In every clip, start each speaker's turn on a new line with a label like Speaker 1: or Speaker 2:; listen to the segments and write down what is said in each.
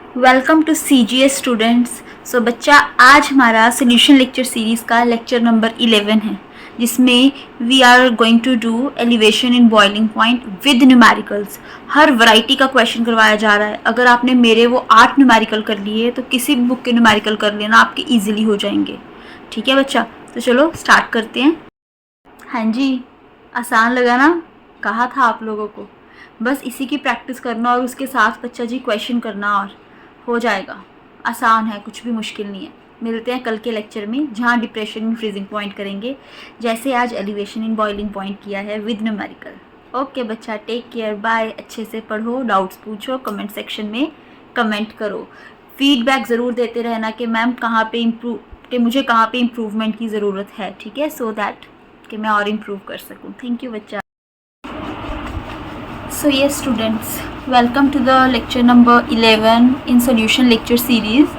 Speaker 1: Welcome to CGS students. So बच्चा, आज हमारा सोल्यूशन लेक्चर सीरीज़ का लेक्चर नंबर 11 है, जिसमें we are going to do elevation in boiling point with numericals. हर वैरायटी का क्वेश्चन करवाया जा रहा है। अगर आपने मेरे वो 8 न्यूमेरिकल कर लिए तो किसी भी बुक के न्यूमेरिकल कर लेना, आपके ईजिली हो जाएंगे। ठीक है बच्चा, तो चलो स्टार्ट करते हैं। हाँ जी, आसान लगा ना? कहा था आप लोगों को, बस इसी की प्रैक्टिस करना और उसके साथ बच्चा जी क्वेश्चन करना और हो जाएगा। आसान है, कुछ भी मुश्किल नहीं है। मिलते हैं कल के लेक्चर में, जहाँ डिप्रेशन इन फ्रीजिंग पॉइंट करेंगे, जैसे आज एलिवेशन इन बॉइलिंग पॉइंट किया है विद न्यूमेरिकल। ओके बच्चा, टेक केयर, बाय। अच्छे से पढ़ो, डाउट्स पूछो, कमेंट सेक्शन में कमेंट करो। फीडबैक ज़रूर देते रहना कि मैम कहाँ पे मुझे कहाँ पे इम्प्रूवमेंट की ज़रूरत है। ठीक है, सो दैट कि मैं और इम्प्रूव कर सकूँ। थैंक यू बच्चा। So yes students, welcome to the lecture number 11 in solution lecture series,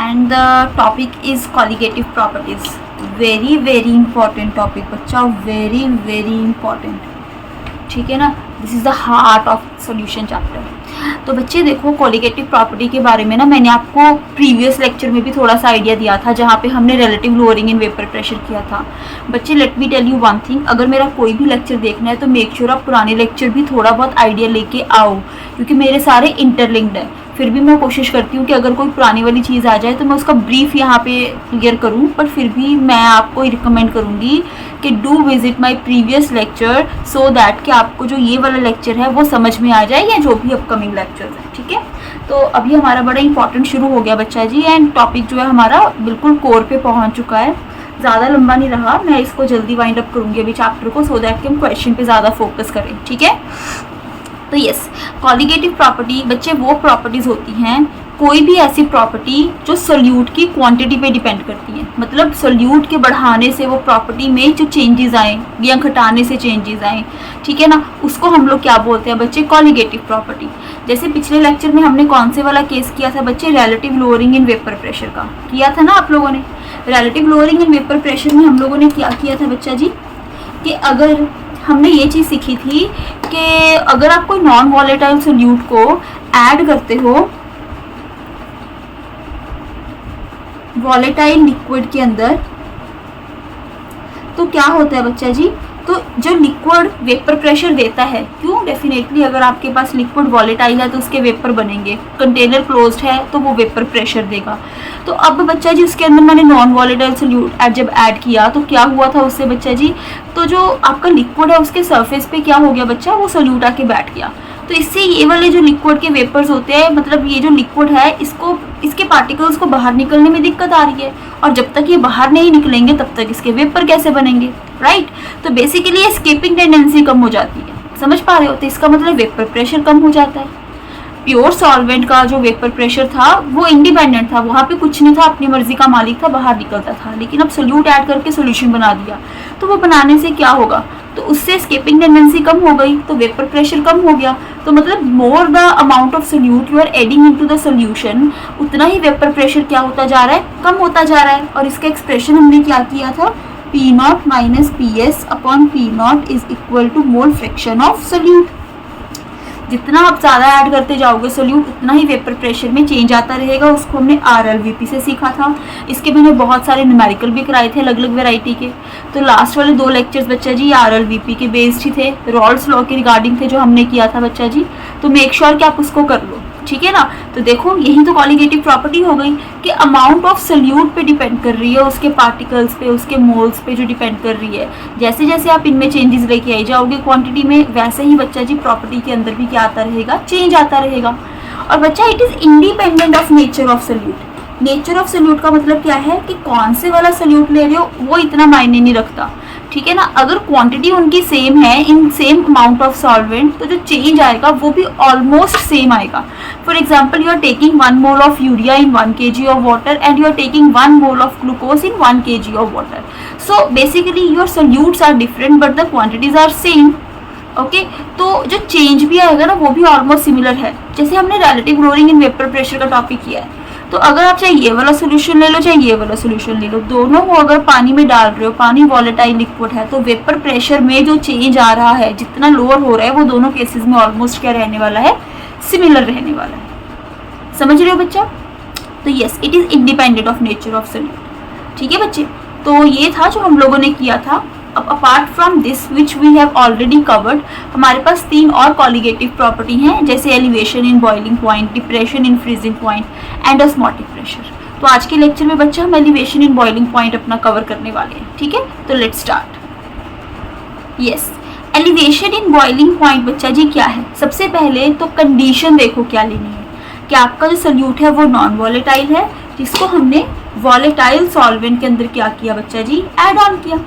Speaker 1: and the topic is colligative properties. Very important topic बच्चा, very important। ठीक है ना, this is the heart of solution chapter. तो बच्चे देखो, colligative property के बारे में ना मैंने आपको प्रीवियस लेक्चर में भी थोड़ा सा आइडिया दिया था, जहाँ पे हमने relative lowering in vapour pressure किया था। बच्चे let me tell you one thing, अगर मेरा कोई भी लेक्चर देखना है तो मेक श्योर आप पुराने लेक्चर भी थोड़ा बहुत आइडिया लेके आओ, क्योंकि मेरे सारे इंटरलिंक्ड है। फिर भी मैं कोशिश करती हूँ कि अगर कोई पुरानी वाली चीज़ आ जाए तो मैं उसका ब्रीफ यहाँ पे क्लियर करूँ, पर फिर भी मैं आपको रिकमेंड करूँगी कि do visit my previous lecture, so that कि आपको जो ये वाला लेक्चर है वो समझ में आ जाए, या जो भी अपकमिंग लेक्चर्स है। ठीक है, तो अभी हमारा बड़ा इंपॉर्टेंट शुरू हो गया बच्चा जी, एंड टॉपिक जो है हमारा बिल्कुल कोर पे पहुँच चुका है। ज़्यादा लंबा नहीं रहा, मैं इसको जल्दी वाइंड अप करूँगी अभी चैप्टर को, सो दैट कि हम क्वेश्चन पे ज़्यादा फोकस करें। ठीक है, तो यस, कॉलिगेटिव प्रॉपर्टी बच्चे वो प्रॉपर्टीज़ होती हैं, कोई भी ऐसी प्रॉपर्टी जो सोल्यूट की क्वांटिटी पे डिपेंड करती है। मतलब सोल्यूट के बढ़ाने से वो प्रॉपर्टी में जो चेंजेस आए या घटाने से चेंजेस आए, ठीक है ना, उसको हम लोग क्या बोलते हैं बच्चे? Colligative property. जैसे पिछले लेक्चर में हमने कौन से वाला केस किया था बच्चे? Relative lowering in vapour pressure का किया था ना आप लोगों ने। Relative lowering in vapour pressure में हम लोगों ने क्या किया था बच्चा जी, कि अगर हमने ये चीज़ सीखी थी कि अगर आप कोई नॉन वॉलेटाइल सोल्यूट को ऐड करते हो वॉलेटाइल लिक्विड के अंदर, तो क्या होता है बच्चा जी? तो जो लिक्विड वेपर प्रेशर देता है, क्यों? डेफिनेटली अगर आपके पास लिक्विड वॉलेटाइल है तो उसके वेपर बनेंगे, कंटेनर क्लोज्ड है तो वो वेपर प्रेशर देगा। तो अब बच्चा जी उसके अंदर मैंने नॉन वॉलेटाइल सोल्यूट जब ऐड किया तो क्या हुआ था उससे बच्चा जी? तो जो आपका लिक्विड है उसके सरफेस पे क्या हो गया बच्चा? वो सोल्यूट आके बैठ गया। तो इससे ये वाले जो लिक्विड के वेपर्स होते हैं, मतलब ये जो लिक्विड है, इसके पार्टिकल्स को बाहर निकलने में दिक्कत आ रही है, और जब तक ये बाहर नहीं निकलेंगे तब तक इसके वेपर कैसे बनेंगे, राइट? तो बेसिकली एस्केपिंग टेंडेंसी कम हो जाती है, समझ पा रहे हो? तो इसका मतलब वेपर प्रेशर कम हो जाता है। प्योर सॉल्वेंट का जो वेपर प्रेशर था वो इंडिपेंडेंट था, वहाँ पे कुछ नहीं था, अपनी मर्जी का मालिक था, बाहर निकलता था। लेकिन अब सोल्यूट ऐड करके सोल्यूशन बना दिया, तो वो बनाने से क्या होगा? तो उससे एस्केपिंग टेंडेंसी कम हो गई, तो वेपर प्रेशर कम हो गया। तो मतलब more the amount of solute you are adding into the solution, उतना ही वेपर प्रेशर क्या होता जा रहा है? कम होता जा रहा है। और इसका एक्सप्रेशन हमने क्या किया था? P0 minus PS upon P0 is equal to mole fraction of solute. जितना आप ज़्यादा ऐड करते जाओगे सोल्यूट, उतना ही वेपर प्रेशर में चेंज आता रहेगा। उसको हमने RLVP से सीखा था। इसके मैंने बहुत सारे न्यूमेरिकल भी कराए थे अलग अलग वैरायटी के। तो लास्ट वाले 2 लेक्चर्स बच्चा जी RLVP के बेस्ड ही थे, रॉल्स लॉ के रिगार्डिंग थे जो हमने किया था बच्चा जी। तो मेक श्योर कि आप उसको कर लो, ठीक है ना। तो देखो, यही तो कॉलिगेटिव प्रॉपर्टी हो गई कि अमाउंट ऑफ सोल्यूट पे डिपेंड कर रही है, उसके पार्टिकल्स पे, उसके मोल्स पे जो डिपेंड कर रही है। जैसे जैसे आप इनमें चेंजेस लेके आई जाओगे क्वांटिटी में, वैसे ही बच्चा जी प्रॉपर्टी के अंदर भी क्या आता रहेगा? चेंज आता रहेगा। और बच्चा it is independent of nature of solute. Nature of solute का मतलब क्या है कि कौन से वाला सोल्यूट ले रहे हो वो इतना मायने नहीं रखता, ठीक है ना। अगर क्वांटिटी उनकी सेम है in same amount of solvent, तो जो चेंज आएगा वो भी ऑलमोस्ट सेम आएगा। For example, you are taking 1 mole of urea in 1 kg of water, and you are taking 1 mole of glucose in 1 kg of water. So basically your solutes are different but the quantities are same. Okay, तो जो change भी आएगा ना वो भी almost similar है। जैसे हमने relative lowering in vapour pressure का टॉपिक किया है, तो अगर आप चाहे ये वाला सोल्यूशन ले लो चाहे ये वाला सोल्यूशन ले लो, दोनों को अगर पानी में डाल रहे हो, पानी वॉलेटाइल लिक्विड है, तो वेपर प्रेशर में जो चेंज आ रहा है, जितना लोअर हो रहा है, वो दोनों केसेस में ऑलमोस्ट क्या रहने वाला है? सिमिलर रहने वाला है। समझ रहे हो बच्चा? तो yes, it is independent of nature of solute. ठीक है बच्चे, तो ये था जो हम लोगों ने किया था। अब apart from this which we have already covered, हमारे पास 3 और कॉलिगेटिव प्रॉपर्टी हैं, जैसे elevation in boiling point, depression in freezing point and osmotic pressure. तो आज के लेक्चर में बच्चा हम एलिवेशन इन बॉइलिंग पॉइंट अपना कवर करने वाले हैं। ठीक है, तो let's start. Yes, elevation in boiling point बच्चा जी क्या है? सबसे पहले तो कंडीशन देखो क्या लेनी है कि आपका जो सोल्यूट है वो नॉन वॉलेटाइल है, जिसको हमने वॉलेटाइल सॉल्वेंट के अंदर क्या किया बच्चा जी? ऐड ऑन किया।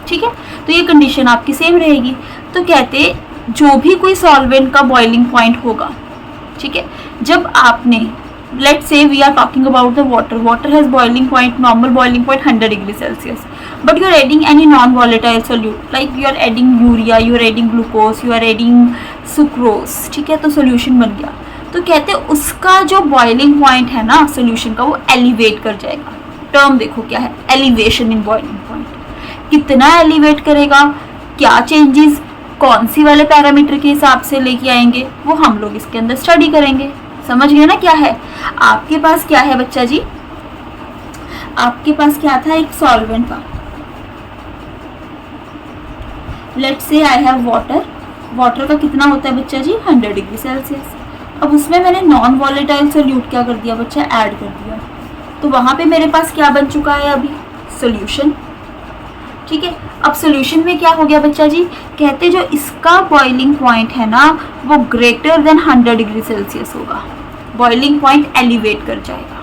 Speaker 1: ठीक है, तो ये कंडीशन आपकी सेम रहेगी। तो कहते जो भी कोई सॉल्वेंट का बॉइलिंग पॉइंट होगा, ठीक है, जब आपने let's say we are talking about the water has boiling point, normal boiling point 100 degree Celsius, but you are adding any non-volatile solute, like you are adding urea, you are adding glucose, you are adding sucrose, ठीक है, तो solution बन गया। तो कहते हैं उसका जो boiling point है ना solution का, वो elevate कर जाएगा। टर्म देखो क्या है, elevation in boiling point। कितना elevate करेगा, क्या changes, कौन सी वाले पैरामीटर के हिसाब से लेके आएंगे, वो हम लोग इसके अंदर स्टडी करेंगे। समझ गए ना क्या है? आपके पास क्या है बच्चा जी? आपके पास क्या था? एक सॉल्वेंट था। Let's say I have water. Water का कितना होता है बच्चा जी? 100 डिग्री सेल्सियस। अब उसमें मैंने नॉन वॉलेटाइल सोल्यूट क्या कर दिया बच्चा? ऐड कर दिया। तो वहां पे मेरे पास क्या बन चुका है अभी? सोल्यूशन। ठीक है, अब सोल्यूशन में क्या हो गया बच्चा जी? कहते जो इसका बॉइलिंग पॉइंट है ना, वो ग्रेटर देन 100 डिग्री सेल्सियस होगा। बॉइलिंग पॉइंट एलिवेट कर जाएगा।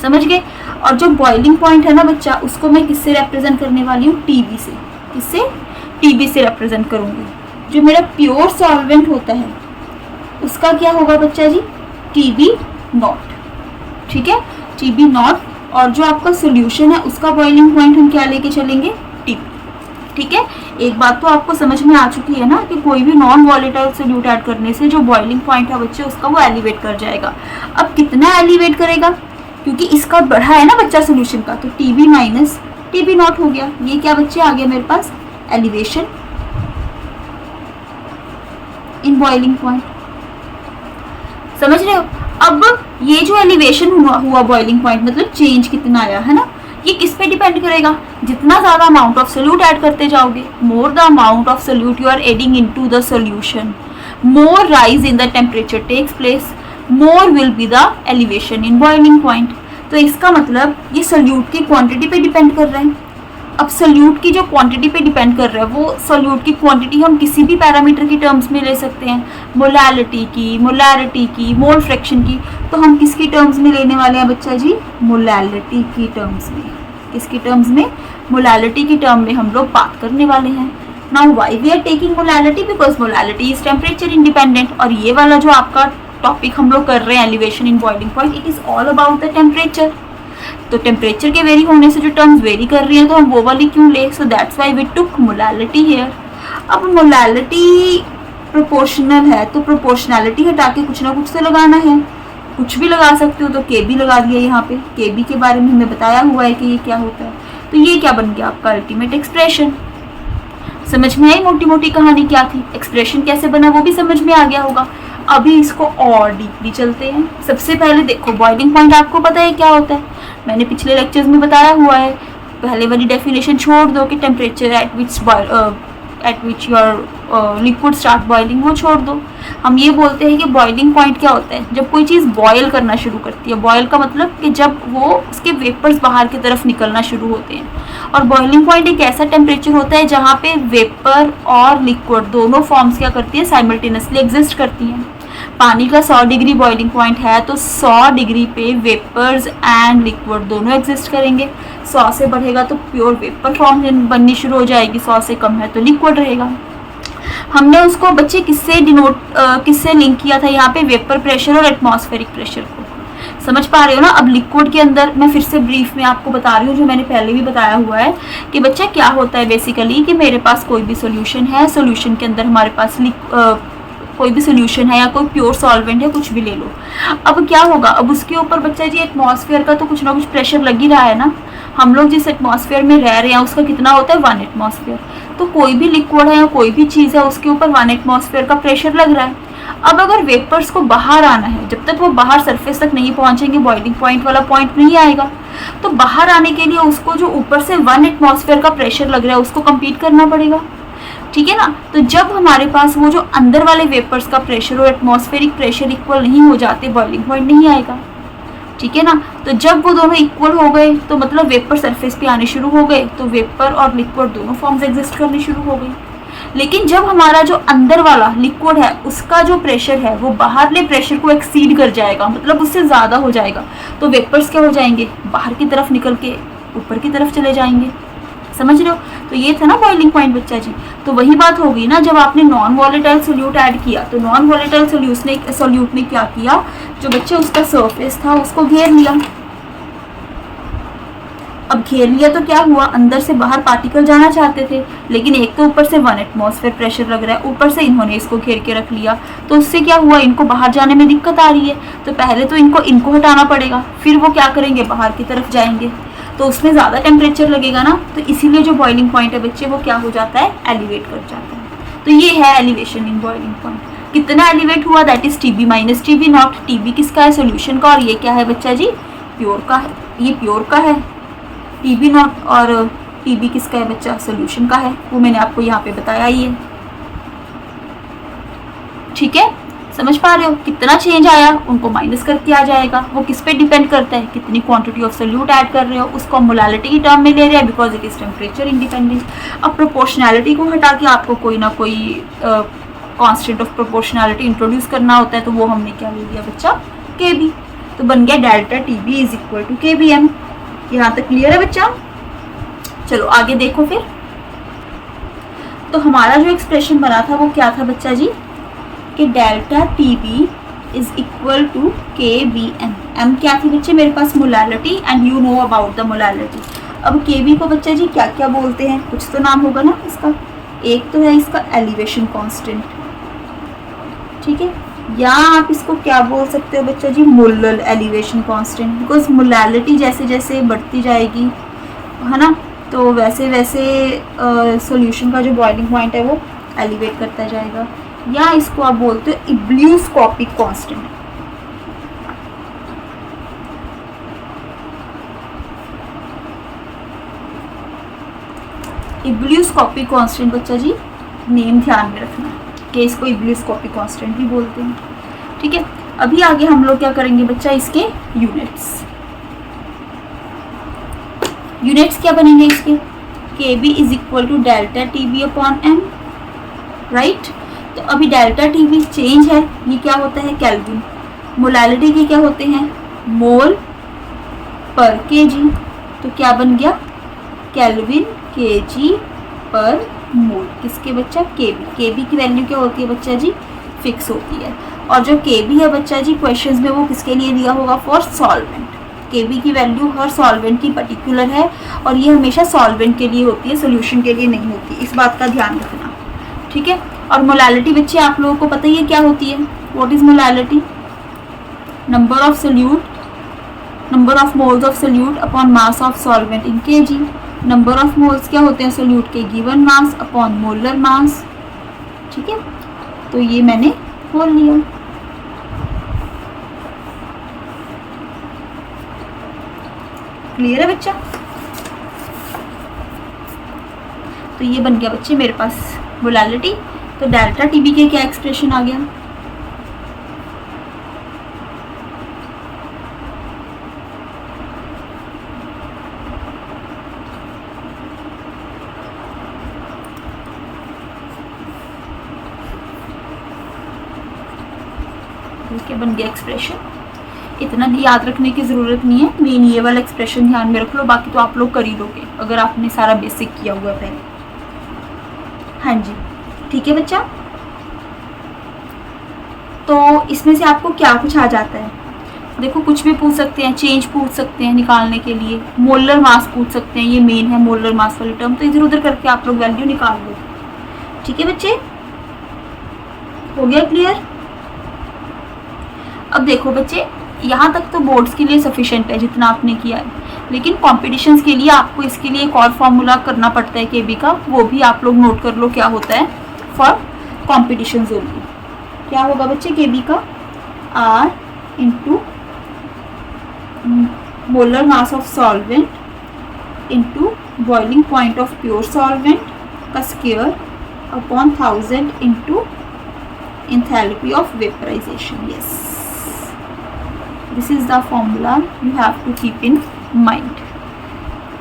Speaker 1: समझ गए? और जो बॉइलिंग पॉइंट है ना बच्चा, उसको मैं किससे रिप्रेजेंट करने वाली हूँ? टीबी से। किससे? टीबी से रिप्रेजेंट करूंगी। जो मेरा प्योर सॉल्वेंट होता है उसका क्या होगा बच्चा जी? TB naught. ठीक है, टीबी नॉट। और जो आपका सोल्यूशन है उसका बॉइलिंग पॉइंट हम क्या लेके चलेंगे? टीबी। ठीक है, एक बात तो आपको समझ में आ चुकी है ना कि कोई भी नॉन वॉलेटाइल सोल्यूट ऐड करने से जो बॉइलिंग पॉइंट है बच्चे उसका वो एलिवेट कर जाएगा। अब कितना एलिवेट करेगा? क्योंकि इसका बढ़ा है ना बच्चा सोल्यूशन का, तो टीबी माइनस टीबी नॉट हो गया। ये क्या बच्चे आ गया मेरे पास? Elevation in boiling point. समझ रहे हो? अब ये जो एलिवेशन हुआ बॉइलिंग पॉइंट, मतलब चेंज कितना आया है ना, ये किस पे डिपेंड करेगा? जितना ज्यादा अमाउंट ऑफ सोल्यूट ऐड करते जाओगे, more the amount of solute you are adding into the solution, more rise in the temperature takes place, more will be the elevation in boiling point. तो इसका मतलब ये solute की quantity पे depend कर रहा है। अब सोल्यूट की जो क्वांटिटी पे डिपेंड कर रहा है, वो सोल्यूट की क्वांटिटी हम किसी भी पैरामीटर की टर्म्स में ले सकते हैं, मोलैलिटी की, मोलैरिटी की, मोल फ्रैक्शन की। तो हम किसकी टर्म्स में लेने वाले हैं बच्चा जी? मोलैलिटी की टर्म्स में। किसकी टर्म्स में? मोलैलिटी की टर्म में हम लोग बात करने वाले हैं। Now why we are taking molality? Because molality is temperature independent. और ये वाला जो आपका टॉपिक हम लोग कर रहे हैं elevation in boiling point, it is all about the temperature. तो टेम्परेचर के वेरी होने से जो टर्म्स वेरी कर रही हैं, तो हम वो वाली क्यों ले? So that's why we took molality here. अब मोलैलिटी प्रोपोर्शनल है, तो प्रोपोर्शनैलिटी हटा के कुछ ना कुछ तो लगाना है। कुछ भी लगा सकते हो, तो के बी लगा दिया यहाँ पे। के बी के बारे में हमें बताया हुआ है कि ये क्या होता है। तो ये क्या बन गया आपका? Ultimate expression. समझ में आई मोटी मोटी कहानी क्या थी? एक्सप्रेशन कैसे बना वो भी समझ में आ गया होगा। अभी इसको और डीपली चलते हैं। सबसे पहले देखो, बॉइलिंग पॉइंट आपको पता है क्या होता है, मैंने पिछले लेक्चर्स में बताया हुआ है। पहले वाली डेफिनेशन छोड़ दो कि temperature at which your liquid start boiling, वो छोड़ दो। हम ये बोलते हैं कि बॉइलिंग पॉइंट क्या होता है? जब कोई चीज़ बॉयल करना शुरू करती है। बॉयल का मतलब कि जब वो उसके वेपर्स बाहर की तरफ निकलना शुरू होते हैं। और बॉइलिंग पॉइंट एक ऐसा टेम्परेचर होता है जहाँ पे वेपर और लिक्विड दोनों फॉर्म्स क्या करती है? साइमल्टेनियसली एग्जिस्ट करती हैं। पानी का 100 डिग्री बॉइलिंग पॉइंट है, तो 100 डिग्री पे वेपर्स एंड लिक्विड दोनों एग्जिस्ट करेंगे। 100 से बढ़ेगा तो प्योर वेपर फॉर्म बननी शुरू हो जाएगी, 100 से कम है तो लिक्विड रहेगा। हमने उसको बच्चे किससे लिंक किया था यहाँ पे? वेपर प्रेशर और एटमॉस्फेरिक प्रेशर को। समझ पा रहे हो ना? अब लिक्विड के अंदर मैं फिर से ब्रीफ में आपको बता रही हूँ, जो मैंने पहले भी बताया हुआ है कि बच्चा क्या होता है बेसिकली, कि मेरे पास कोई भी सोल्यूशन है, सोल्यूशन के अंदर हमारे पास कोई भी सोल्यूशन है या कोई प्योर सॉल्वेंट है, कुछ भी ले लो। अब क्या होगा? अब उसके ऊपर बच्चा जी एटमॉस्फेयर का तो कुछ ना कुछ प्रेशर लग ही रहा है ना। हम लोग जिस एटमॉस्फेयर में रह रहे हैं उसका कितना होता है? 1 एटमॉस्फेयर। तो कोई भी लिक्विड है या कोई भी चीज़ है उसके ऊपर 1 एटमॉस्फेयर का प्रेशर लग रहा है। अब अगर वेपर्स को बाहर आना है, जब तक वो बाहर सरफेस तक नहीं पहुंचेंगे बॉइलिंग पॉइंट वाला पॉइंट नहीं आएगा। तो बाहर आने के लिए उसको जो ऊपर से 1 एटमॉस्फेयर का प्रेशर लग रहा है उसको कंपीट करना पड़ेगा, ठीक है ना। तो जब हमारे पास वो जो अंदर वाले वेपर्स का प्रेशर और एटमॉस्फेरिक प्रेशर इक्वल नहीं हो जाते, बॉइलिंग पॉइंट नहीं आएगा, ठीक है ना। तो जब वो दोनों इक्वल हो गए तो मतलब वेपर सरफेस पे आने शुरू हो गए, तो वेपर और लिक्विड दोनों फॉर्म्स एग्जिस्ट करने शुरू हो गई। लेकिन जब हमारा जो अंदर वाला लिक्विड है उसका जो प्रेशर है वो बाहरले प्रेशर को एक्सीड कर जाएगा, मतलब उससे ज़्यादा हो जाएगा, तो वेपर्स क्या हो जाएंगे, बाहर की तरफ निकल के ऊपर की तरफ चले जाएंगे। समझ रहे हो। तो ये था ना बॉइलिंग पॉइंट बच्चा जी। तो वही बात हो गई ना, जब आपने नॉन वॉलेटाइल सोल्यूट ऐड किया तो नॉन वॉलेटाइल सोल्यूट ने क्या किया, जो बच्चे उसका सरफेस था उसको घेर लिया। अब घेर लिया तो क्या हुआ, अंदर से बाहर पार्टिकल जाना चाहते थे, लेकिन एक तो ऊपर से 1 एटमॉस्फेयर प्रेशर लग रहा है, ऊपर से इन्होंने इसको घेर के रख लिया, तो उससे क्या हुआ, इनको बाहर जाने में दिक्कत आ रही है। तो पहले तो इनको हटाना पड़ेगा, फिर वो क्या करेंगे, बाहर की तरफ जाएंगे, तो उसमें ज़्यादा टेम्परेचर लगेगा ना। तो इसीलिए जो बॉइलिंग पॉइंट है बच्चे वो क्या हो जाता है, एलिवेट कर जाता है। तो ये है एलिवेशन इन बॉइलिंग पॉइंट। कितना एलिवेट हुआ, that is TB minus TB not. TB किसका है, सोल्यूशन का, और ये क्या है बच्चा जी, प्योर का है। ये प्योर का है TB नॉट, और TB किसका है बच्चा, सोल्यूशन का है। वो मैंने आपको यहाँ पे बताया ही है, ठीक है। समझ पा रहे हो, कितना चेंज आया उनको माइनस करके आ जाएगा। वो किस पे डिपेंड करता है, कितनी क्वांटिटी ऑफ सोल्यूट ऐड कर रहे हो, उसको मोलालिटी की टर्म में ले रहे हैं, because it is temperature independent. अब प्रोपोर्शनैलिटी को हटा के आपको कोई ना कोई कांस्टेंट ऑफ प्रोपोर्शनैलिटी इंट्रोड्यूस करना होता है, तो वो हमने क्या ले लिया बच्चा, KB। तो बन गया delta TB is equal to KBM। यहाँ तक क्लियर है बच्चा। चलो आगे देखो फिर। तो हमारा जो एक्सप्रेशन बना था वो क्या था बच्चा जी, कि delta TB is equal to KBM। M क्या थी बच्चे, मेरे पास molality, and you know about the molality. अब KB को बच्चा जी क्या क्या बोलते हैं, कुछ तो नाम होगा ना इसका। एक तो है इसका एलिवेशन कांस्टेंट, ठीक है, या आप इसको क्या बोल सकते हो बच्चा जी, molar elevation constant, because molality जैसे जैसे बढ़ती जाएगी, है ना, तो वैसे वैसे सॉल्यूशन का जो बॉइलिंग पॉइंट है वो एलिवेट करता जाएगा। या इसको आप बोलते हो इब्लियोस्कोपिक कांस्टेंट। इब्लियोस्कोपिक कांस्टेंट बच्चा जी नेम ध्यान में रखना कि इसको इब्लियोस्कोपिक कांस्टेंट भी बोलते हैं, ठीक है। अभी आगे हम लोग क्या करेंगे बच्चा, इसके यूनिट्स क्या बनेंगे इसके, KB is equal to delta TB upon M, right. तो अभी डेल्टा TB चेंज है, ये क्या होता है, केल्विन। मोलालिटी के क्या होते हैं, मोल पर kg, तो क्या बन गया, केल्विन kg पर मोल। किसके बच्चा, KB की वैल्यू क्या होती है बच्चा जी, फिक्स होती है। और जो KB है बच्चा जी क्वेश्चंस में वो किसके लिए दिया होगा, फॉर सॉल्वेंट। KB की वैल्यू हर सॉल्वेंट की पर्टिकुलर है, और ये हमेशा सॉल्वेंट के लिए होती है, सोल्यूशन के लिए नहीं होती, इस बात का ध्यान रखना, ठीक है। और मोलालिटी बच्चे आप लोगों को पता ही है क्या होती है, what is molality, number of solute, number of moles of solute upon mass of solvent in kg। Number of moles क्या होते हैं सोल्यूट के, गिवन मास अपॉन मोलर मास, ठीक है। तो ये मैंने बोल लिया। क्लियर है बच्चा। तो ये बन गया बच्चे मेरे पास मोलालिटी। तो डेल्टा TB के क्या एक्सप्रेशन आ गया, क्या बन गया एक्सप्रेशन। इतना याद रखने की ज़रूरत नहीं है, मेन ये वाला एक्सप्रेशन ध्यान में रख लो, बाकी तो आप लोग कर ही लोगे अगर आपने सारा बेसिक किया हुआ है पहले। हाँ जी, ठीक है बच्चा। तो इसमें से आपको क्या कुछ आ जाता है, देखो कुछ भी पूछ सकते हैं, चेंज पूछ सकते हैं निकालने के लिए, मोलर मास पूछ सकते हैं, ये मेन है मोलर मास वाली टर्म, तो इधर उधर करके आप लोग वैल्यू निकाल लो, ठीक है बच्चे। हो गया क्लियर। अब देखो बच्चे यहाँ तक तो बोर्ड्स के लिए सफिशिएंट है जितना आपने किया है, लेकिन कॉम्पिटिशन्स के लिए आपको इसके लिए एक और फॉर्मूला करना पड़ता है KB का, वो भी आप लोग नोट कर लो क्या होता है, फॉर कॉम्पिटिशन्स ओनली, क्या होगा बच्चे, Kb का R into molar mass of solvent into boiling point of pure solvent का square upon 1000 into enthalpy of vaporization. Yes, this is the formula you have to keep in mind.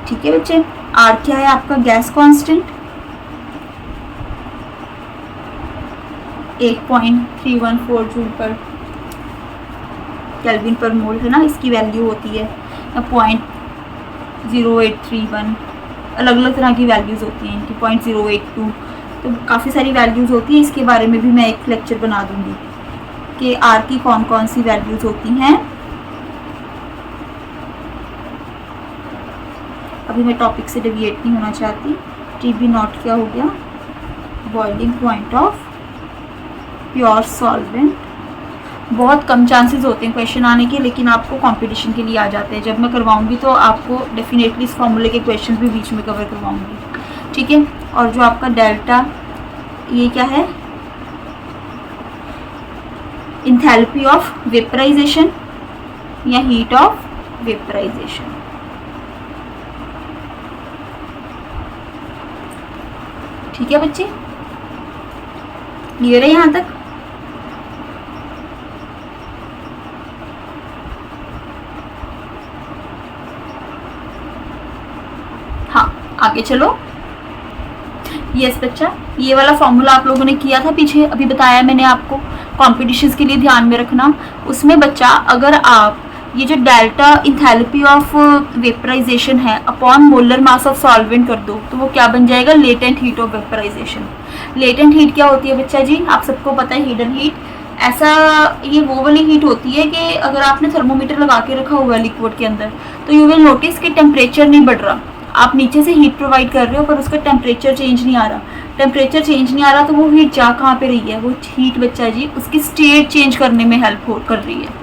Speaker 1: ठीक है बच्चे, R क्या है आपका, gas constant 8.314 joule पर kelvin पर मोल है ना, इसकी वैल्यू होती है 0.0831, अलग अलग तरह की वैल्यूज़ होती हैं इनकी, 0.082, तो काफ़ी सारी वैल्यूज़ होती हैं। इसके बारे में भी मैं एक लेक्चर बना दूंगी कि आर की कौन कौन सी वैल्यूज़ होती हैं। अभी मैं टॉपिक से डेविएट नहीं होना चाहती। TB नॉट क्या हो गया, boiling point of pure solvent. बहुत कम चांसेस होते हैं क्वेश्चन आने के, लेकिन आपको कंपटीशन के लिए आ जाते हैं। जब मैं करवाऊंगी तो आपको डेफिनेटली इस फॉर्मूले के क्वेश्चन भी बीच में कवर करवाऊंगी, ठीक है। और जो आपका डेल्टा, ये क्या है, इंथैल्पी ऑफ वेपराइजेशन या हीट ऑफ वेपराइजेशन। ठीक है बच्चे, क्लियर है यहां तक? हाँ, आगे चलो। यस बच्चा, ये वाला फॉर्मूला आप लोगों ने किया था पीछे, अभी बताया मैंने आपको, कॉम्पिटिशन्स के लिए ध्यान में रखना। उसमें बच्चा अगर आप ये जो डेल्टा इंथैल्पी ऑफ वेपराइजेशन है upon molar mass of solvent कर दो, तो वो क्या बन जाएगा, latent heat of vaporisation. Latent heat क्या होती है बच्चा जी, आप सबको पता है, हिडन हीट। ऐसा, ये वो वाली हीट होती है कि अगर आपने थर्मोमीटर लगा के रखा हुआ है लिक्विड के अंदर, तो यू विल नोटिस कि टेम्परेचर नहीं बढ़ रहा, आप नीचे से हीट प्रोवाइड कर रहे हो पर उसका टेम्परेचर चेंज नहीं आ रहा। टेम्परेचर चेंज नहीं आ रहा तो वो हीट जा कहाँ पे रही है, वो हीट बच्चा जी उसकी स्टेट चेंज करने में हेल्प कर रही है।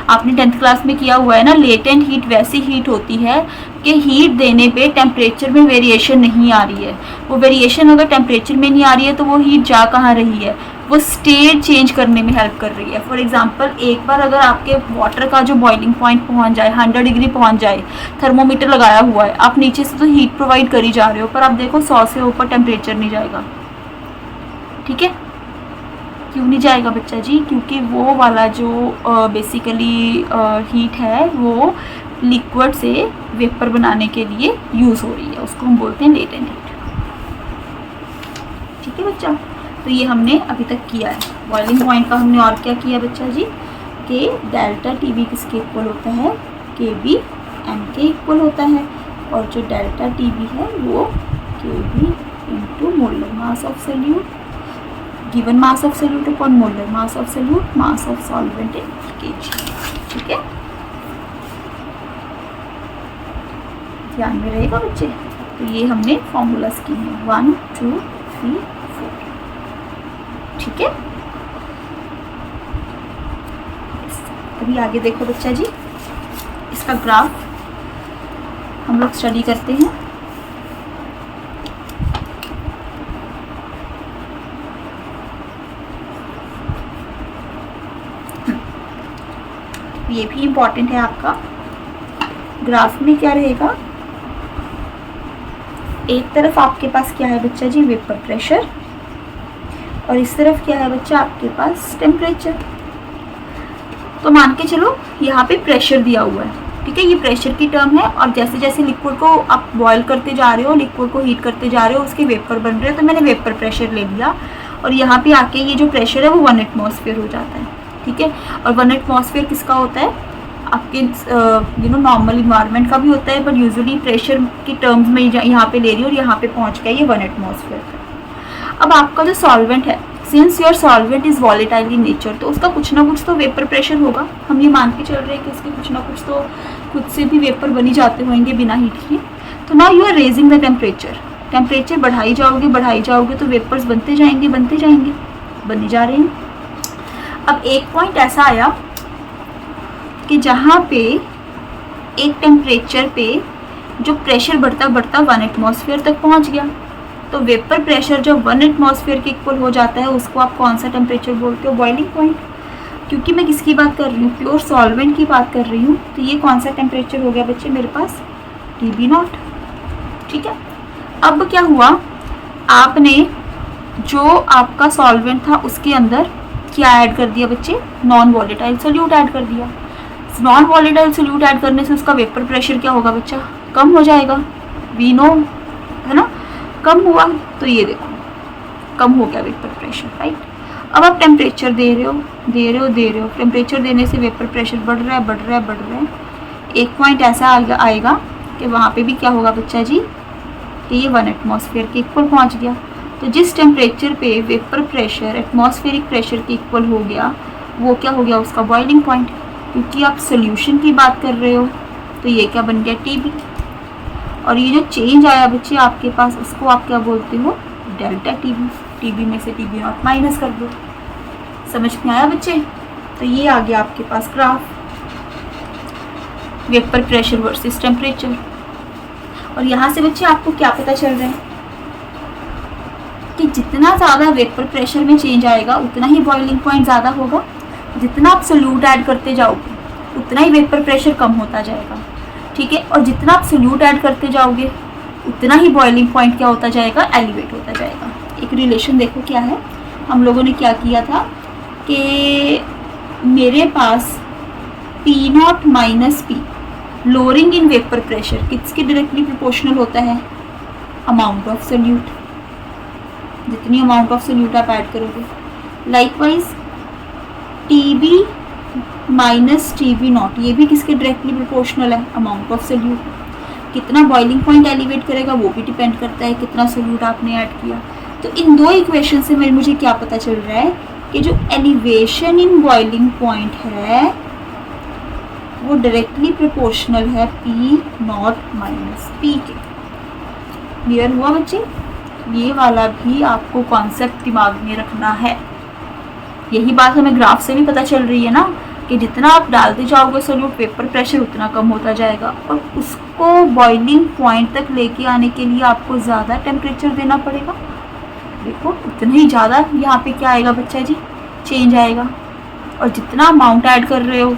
Speaker 1: आपने 10th क्लास में किया हुआ है ना, लेटेंट हीट वैसी हीट होती है कि हीट देने पे टेम्परेचर में वेरिएशन नहीं आ रही है। वो वेरिएशन अगर टेम्परेचर में नहीं आ रही है तो वो हीट जा कहाँ रही है, वो स्टेट चेंज करने में हेल्प कर रही है। फॉर एग्जांपल, एक बार अगर आपके वाटर का जो बॉइलिंग पॉइंट पहुंच जाए, 100 डिग्री पहुंच जाए, थर्मोमीटर लगाया हुआ है, आप नीचे से तो हीट प्रोवाइड कर ही जा रहे हो, पर आप देखो 100 से ऊपर टेम्परेचर नहीं जाएगा। ठीक है, क्यों नहीं जाएगा बच्चा जी, क्योंकि वो वाला जो बेसिकली हीट है वो लिक्विड से वेपर बनाने के लिए यूज़ हो रही है, उसको हम बोलते हैं लेटेंट हीट। ठीक है बच्चा, तो ये हमने अभी तक किया है। बॉइलिंग पॉइंट का हमने और क्या किया बच्चा जी, कि डेल्टा TB किसके इक्वल होता है, KB M के इक्वल होता है, और जो डेल्टा TB है वो KB into molar mass of solute, given mass of solute upon molar mass of solute, mass of solvent in kg। ठीक है, ध्यान में रहेगा बच्चे। तो ये हमने फॉर्मूलाज किए हैं 1 2 3 4। ठीक है, अभी आगे देखो बच्चा जी, इसका ग्राफ हम लोग स्टडी करते हैं। ये भी इम्पॉर्टेंट है आपका। ग्राफ में क्या रहेगा, एक तरफ आपके पास क्या है बच्चा जी, वेपर प्रेशर, और इस तरफ क्या है बच्चा आपके पास टेम्परेचर। तो मान के चलो यहाँ पे प्रेशर दिया हुआ है, ठीक है, ये प्रेशर की टर्म है, और जैसे जैसे लिक्विड को आप बॉयल करते जा रहे हो, लिक्विड को हीट करते जा रहे हो, उसके वेपर बन रहे हो, तो मैंने वेपर प्रेशर ले लिया, और यहाँ पे आके ये जो प्रेशर है वो 1 एटमॉस्फेयर हो जाता है। ठीक है, और 1 एटमॉस्फेयर किसका होता है, आपके नॉर्मल इन्वायरमेंट का भी होता है, बट यूजुअली प्रेशर की टर्म्स में यहाँ पे ले रही हूँ, और यहाँ पे पहुँच गया ये 1 एटमॉस्फेयर। अब आपका जो सॉल्वेंट है, since your solvent is volatile in nature, तो उसका कुछ ना कुछ तो वेपर प्रेशर होगा। हम ये मान के चल रहे हैं कि उसके कुछ ना कुछ तो खुद से भी वेपर बनी जाते होंगे बिना हीट किए। तो now you are raising the temperature, temperature बढ़ाई जाओगे तो वेपर्स बनते जाएंगे, बने जा रहे हैं। अब एक पॉइंट ऐसा आया कि जहाँ पे एक टेम्परेचर पे जो प्रेशर बढ़ता 1 एटमॉस्फेयर तक पहुँच गया, तो वेपर प्रेशर जब 1 एटमॉस्फेयर के इक्वल हो जाता है उसको आप कौन सा टेम्परेचर बोलते हो? Boiling point. क्योंकि मैं किसकी बात कर रही हूँ? प्योर सॉल्वेंट की बात कर रही हूँ। तो ये कौन सा टेम्परेचर हो गया बच्चे मेरे पास? TB0। ठीक है, अब क्या हुआ, आपने जो आपका सॉल्वेंट था उसके अंदर क्या ऐड कर दिया बच्चे? नॉन वॉलेटाइल सोल्यूट ऐड कर दिया। नॉन वॉलेटाइल सोल्यूट ऐड करने से उसका वेपर प्रेशर क्या होगा बच्चा? कम हो जाएगा। वी नो, है ना, कम हुआ। तो ये देखो कम हो गया वेपर प्रेशर, राइट। अब आप टेम्परेचर दे रहे हो। टेम्परेचर देने से वेपर प्रेशर बढ़ रहा है। एक पॉइंट ऐसा आएगा कि वहाँ पे भी क्या होगा बच्चा जी, कि ये 1 एटमॉस्फेयर के इक्वल पहुँच गया। तो जिस टेम्परेचर पे वेपर प्रेशर एटमॉस्फेरिक प्रेशर के इक्वल हो गया वो क्या हो गया? उसका बॉइलिंग पॉइंट। क्योंकि आप सोल्यूशन की बात कर रहे हो तो ये क्या बन गया? TB। और ये जो चेंज आया बच्चे आपके पास उसको आप क्या बोलते हो? Delta TB। TB में से TB0 माइनस कर दो। समझ में आया बच्चे? तो ये आ गया आपके पास graph, vapour pressure versus temperature. और यहाँ से बच्चे आपको क्या पता चल रहा है कि जितना ज़्यादा वेपर प्रेशर में चेंज आएगा उतना ही बॉइलिंग पॉइंट ज़्यादा होगा। जितना आप सोल्यूट ऐड करते जाओगे उतना ही वेपर प्रेशर कम होता जाएगा। ठीक है, और जितना आप सोल्यूट ऐड करते जाओगे उतना ही बॉइलिंग पॉइंट क्या होता जाएगा? एलिवेट होता जाएगा। एक रिलेशन देखो क्या है, हम लोगों ने क्या किया था कि मेरे पास P0 minus P lowering in vapour pressure किसके डायरेक्टली प्रोपोर्शनल होता है? Amount of solute. जितनी अमाउंट ऑफ सोल्यूट आप ऐड करोगे। लाइकवाइज TB माइनस TB0 ये भी किसके डायरेक्टली प्रोपोर्शनल है? Amount of solute. कितना बॉइलिंग पॉइंट एलिवेट करेगा वो भी डिपेंड करता है कितना सोल्यूट आपने ऐड किया। तो इन दो इक्वेशन से मुझे क्या पता चल रहा है कि जो एलिवेशन इन बॉइलिंग पॉइंट है वो डायरेक्टली प्रोपोर्शनल है P0 माइनस P के। क्लियर हुआ बच्चे? ये वाला भी आपको कॉन्सेप्ट दिमाग में रखना है। यही बात हमें ग्राफ से भी पता चल रही है ना कि जितना आप डालते जाओगे सोल्यूट वेपर प्रेशर उतना कम होता जाएगा और उसको बॉइलिंग पॉइंट तक लेके आने के लिए आपको ज़्यादा टेम्परेचर देना पड़ेगा। देखो उतना ही ज़्यादा यहाँ पे क्या आएगा बच्चा जी? चेंज आएगा। और जितना अमाउंट ऐड कर रहे हो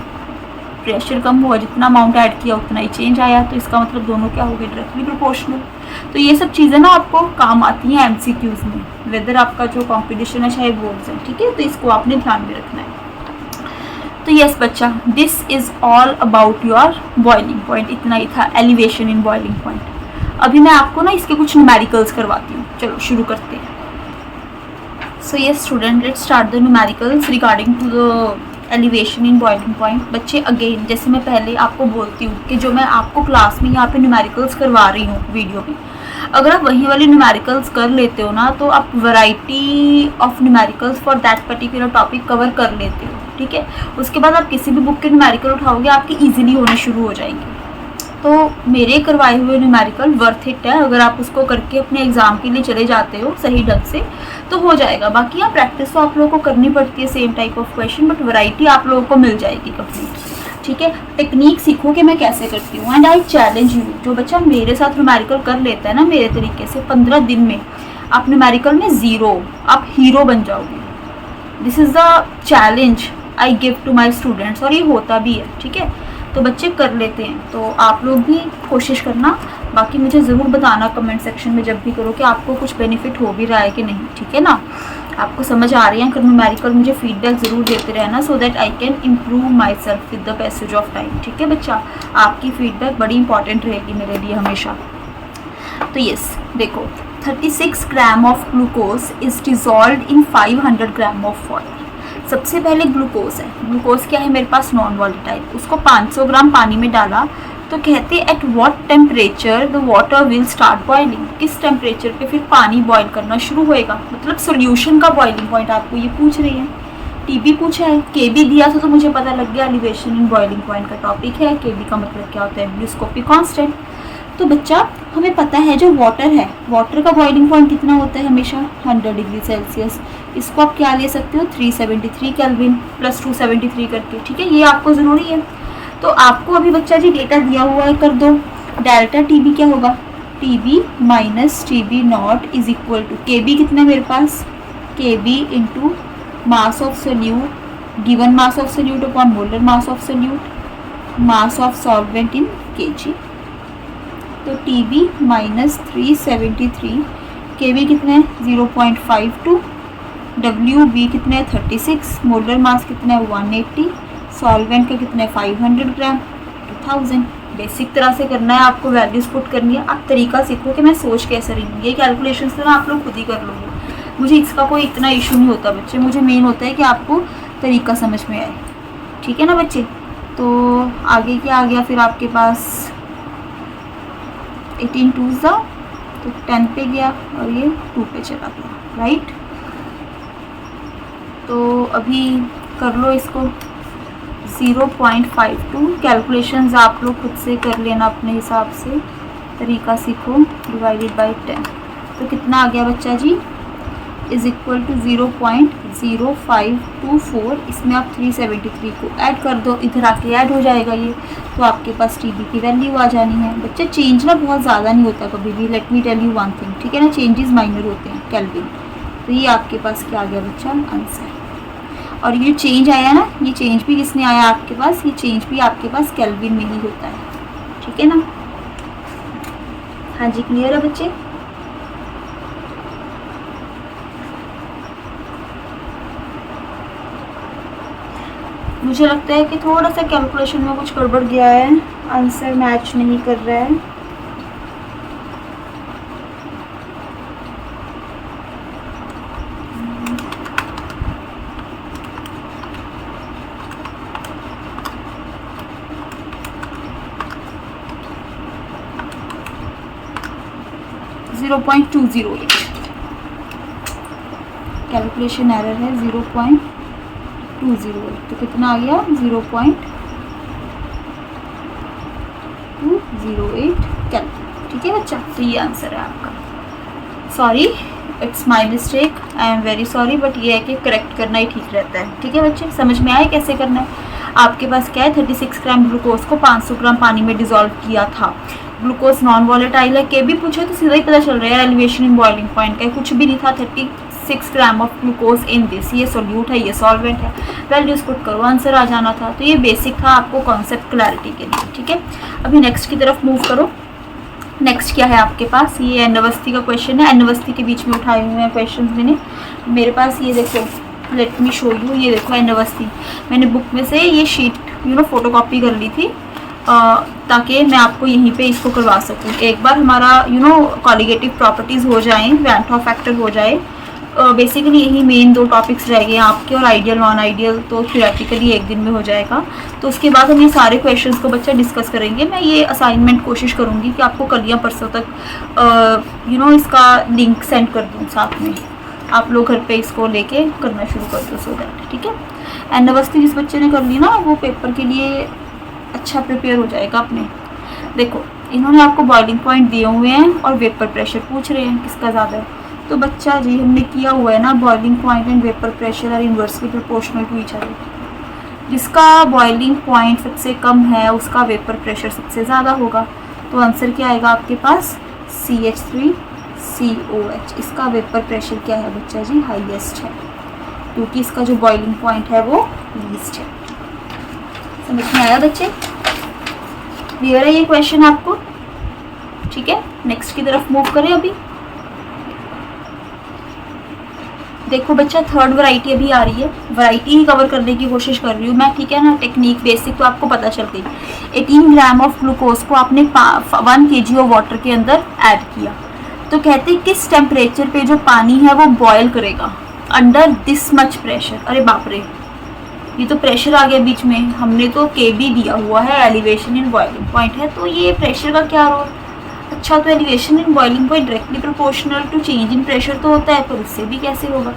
Speaker 1: प्रेशर कम हुआ, जितना अमाउंट ऐड किया उतना ही चेंज आया। तो इसका मतलब दोनों क्या हो गए? Directly proportional. तो ये सब चीज़ें ना आपको काम आती हैं MCQs में, वेदर आपका जो कॉम्पिटिशन है चाहे बोर्ड्स है। ठीक है, तो इसको आपने ध्यान में रखना है। तो यस बच्चा, this is all about your boiling point. इतना ही था एलिवेशन इन बॉइलिंग पॉइंट। अभी मैं आपको ना इसके कुछ न्यूमेरिकल्स करवाती हूँ। चलो शुरू करते हैं। So yes student, let's start the numericals regarding to the elevation in boiling point. बच्चे अगेन जैसे मैं पहले आपको बोलती हूँ कि जो मैं आपको क्लास में यहाँ पे न्यूमेरिकल्स करवा रही हूँ वीडियो में, अगर आप वही वाले न्यूमेरिकल्स कर लेते हो ना तो आप variety of numericals for that particular topic cover कर लेते हो। ठीक है, उसके बाद आप किसी भी बुक के न्यूमेरिकल उठाओगे आपकी ईजिली होने शुरू हो जाएंगे। तो मेरे करवाए हुए न्यूमेरिकल वर्थ इट है। अगर आप उसको करके अपने एग्जाम के लिए चले जाते हो सही ढंग से तो हो जाएगा। बाकी यहाँ प्रैक्टिस तो आप लोगों को करनी पड़ती है same type of question, but variety आप लोगों को मिल जाएगी कंप्लीट। ठीक है, टेक्निक सीखो कि मैं कैसे करती हूँ। एंड आई चैलेंज यू, जो बच्चा मेरे साथ न्यूमेरिकल कर लेता है ना मेरे तरीके से, 15 दिन में आप न्यूमेरिकल में 0, आप हीरो बन जाओगे। This is the challenge I give to my students, और ये होता भी है। ठीक है, तो बच्चे कर लेते हैं, तो आप लोग भी कोशिश करना। बाकी मुझे ज़रूर बताना कमेंट सेक्शन में जब भी करो कि आपको कुछ बेनिफिट हो भी रहा है कि नहीं। ठीक है ना, आपको समझ आ रही है न्यूमेरिकल, मुझे फीडबैक ज़रूर देते रहना so that I can improve my self with the passage of time. ठीक है बच्चा, आपकी फीडबैक बड़ी इंपॉर्टेंट रहेगी मेरे लिए हमेशा। तो यस देखो, 36 gram of glucose is dissolve in 500 gram of water. सबसे पहले ग्लूकोज है। ग्लूकोज क्या है मेरे पास? Non volatile. उसको 500 ग्राम पानी में डाला तो कहते हैं at what temperature the water will start boiling. किस टेम्परेचर पे फिर पानी बॉईल करना शुरू होएगा, मतलब सोल्यूशन का बॉइलिंग पॉइंट आपको ये पूछ रही है। TB पूछा है, KB दिया था तो मुझे पता लग गया एलिवेशन इन बॉइलिंग पॉइंट का टॉपिक है। KB का मतलब क्या होता है? ब्लूस्कोपिक कांस्टेंट। तो बच्चा हमें पता है जो वाटर है, वाटर का बॉइलिंग पॉइंट कितना होता है? हमेशा 100 डिग्री सेल्सियस। इसको आप क्या ले सकते हो? 373 केल्विन प्लस 273 करके। ठीक है, ये आपको ज़रूरी है। तो आपको अभी बच्चा जी डेटा दिया हुआ है, कर दो। डेल्टा TB क्या होगा? T B minus T B not is equal to K B कितना है मेरे पास, K B into mass of solute, given mass of solute upon molar mass of solute, mass of solvent in kg. तो T B minus 373, K B कितने हैं 0.52, W B कितने हैं 36, molar mass कितना है 180, सॉल्वेंट का कितना है 500 ग्राम 2000। बेसिक तरह से करना है आपको, वैल्यूज पुट करनी है। आप तरीका सीखो कि मैं सोच कैसे रही हूँ, ये कैलकुलेशन तो ना आप लोग खुद ही कर लोगे, मुझे इसका कोई इतना इशू नहीं होता बच्चे, मुझे मेन होता है कि आपको तरीका समझ में आए, ठीक है ना बच्चे। तो आगे क्या आ गया फिर आपके पास 18 2 ज़ा तो 10 पे गया और ये 2 पे चला गया, राइट। तो अभी कर लो इसको 0.52, कैलकुलेशंस आप लोग खुद से कर लेना अपने हिसाब से, तरीका सीखो, डिवाइडेड बाय 10 तो कितना आ गया बच्चा जी, इज इक्वल टू 0.0524। इसमें आप 373 को ऐड कर दो, इधर आके ऐड हो जाएगा ये, तो आपके पास टी बी की वैल्यू आ जानी है। बच्चे चेंज ना बहुत ज़्यादा नहीं होता कभी भी, let me tell you one thing, ठीक है ना, चेंजेस माइनर होते हैं केल्विन। तो ये आपके पास क्या आ गया बच्चा आंसर। और ये चेंज आया ना, ये चेंज भी किसने आया आपके पास, ये चेंज भी आपके पास केल्विन में ही होता है, ठीक है ना। हाँ जी क्लियर है बच्चे। मुझे लगता है कि थोड़ा सा कैलकुलेशन में कुछ गड़बड़ गया है, आंसर मैच नहीं कर रहा है। .208 कैलकुलेशन एरर है, 0.208 तो कितना आ गया 0.208 कैलकुलेट, ठीक है बच्चा। तो ये आंसर है आपका। Sorry it's my mistake, I am very sorry, but ये है कि करेक्ट करना ही ठीक रहता है, ठीक है बच्चे। समझ में आए कैसे करना है। आपके पास क्या है, 36 ग्राम ग्लूकोज को 500 ग्राम पानी में डिजोल्व किया था। ग्लूकोज नॉन वॉलेटाइल है, के भी पूछे तो सीधा ही पता चल रहा है, एलिवेशन इन बॉइलिंग पॉइंट का कुछ भी नहीं था। 36 gram of glucose in this, ये सोल्यूट है, ये सॉल्वेंट है, वैल्यूज पुट करो, आंसर आ जाना था। तो ये बेसिक था आपको कॉन्सेप्ट क्लैरिटी के लिए, ठीक है। अभी नेक्स्ट की तरफ मूव करो। नेक्स्ट क्या है आपके पास, ये एंडोवस्थी का क्वेश्चन है। एंडोवस्थी के बीच में उठाए हुए हैं क्वेश्चन मैंने मेरे पास, ये देखो, लेट मी शो यू, ये देखो एंडोवस्थी, मैंने बुक में से ये शीट फोटो कॉपी कर ली थी ताकि मैं आपको यहीं पे इसको करवा सकूं। एक बार हमारा कॉलिगेटिव प्रॉपर्टीज़ हो जाएं, वैन हॉफ फैक्टर हो जाए, बेसिकली यही मेन 2 टॉपिक्स रह गए आपके, और आइडियल नॉन आइडियल तो थियोरेटिकली एक दिन में हो जाएगा। तो उसके बाद हम ये सारे क्वेश्चंस को बच्चा डिस्कस करेंगे। मैं ये असाइनमेंट कोशिश करूँगी कि आपको कल या परसों तक इसका लिंक सेंड कर दूँ, साथ में आप लोग घर पे इसको लेके करना शुरू कर दो, सो दैट, ठीक है। एंडोवस्थी जिस बच्चे ने कर ली ना, वो पेपर के लिए अच्छा प्रिपेयर हो जाएगा अपने। देखो इन्होंने आपको बॉइलिंग पॉइंट दिए हुए हैं और वेपर प्रेशर पूछ रहे हैं किसका ज़्यादा है। तो बच्चा जी हमने किया हुआ है ना, boiling point and vapour pressure are inversely proportional to each other. जिसका बॉइलिंग पॉइंट सबसे कम है उसका वेपर प्रेशर सबसे ज़्यादा होगा। तो आंसर क्या आएगा आपके पास, CH3COH। इसका वेपर प्रेशर क्या है बच्चा जी, हाईएस्ट है, क्योंकि इसका जो बॉइलिंग पॉइंट है वो लीस्ट है। समझ में आया बच्चे, क्लियर है ये क्वेश्चन आपको, ठीक है। नेक्स्ट की तरफ मूव करें। अभी देखो बच्चा, थर्ड वैरायटी अभी आ रही है, वैरायटी ही कवर करने की कोशिश कर रही हूँ मैं, ठीक है ना। टेक्निक बेसिक तो आपको पता चल गई। 18 ग्राम ऑफ ग्लूकोज को आपने 1 kg ऑफ वाटर के अंदर ऐड किया। तो कहते हैं किस टेम्परेचर पे जो पानी है वो बॉयल करेगा, अंडर दिस मच प्रेशर। अरे बाप रे, ये तो प्रेशर आ गया बीच में, हमने तो केबी दिया हुआ है, एलिवेशन इन बॉइलिंग पॉइंट है, तो ये प्रेशर का क्या रोल। अच्छा, तो elevation in boiling point directly proportional to change in pressure तो होता है, पर उससे भी कैसे होगा।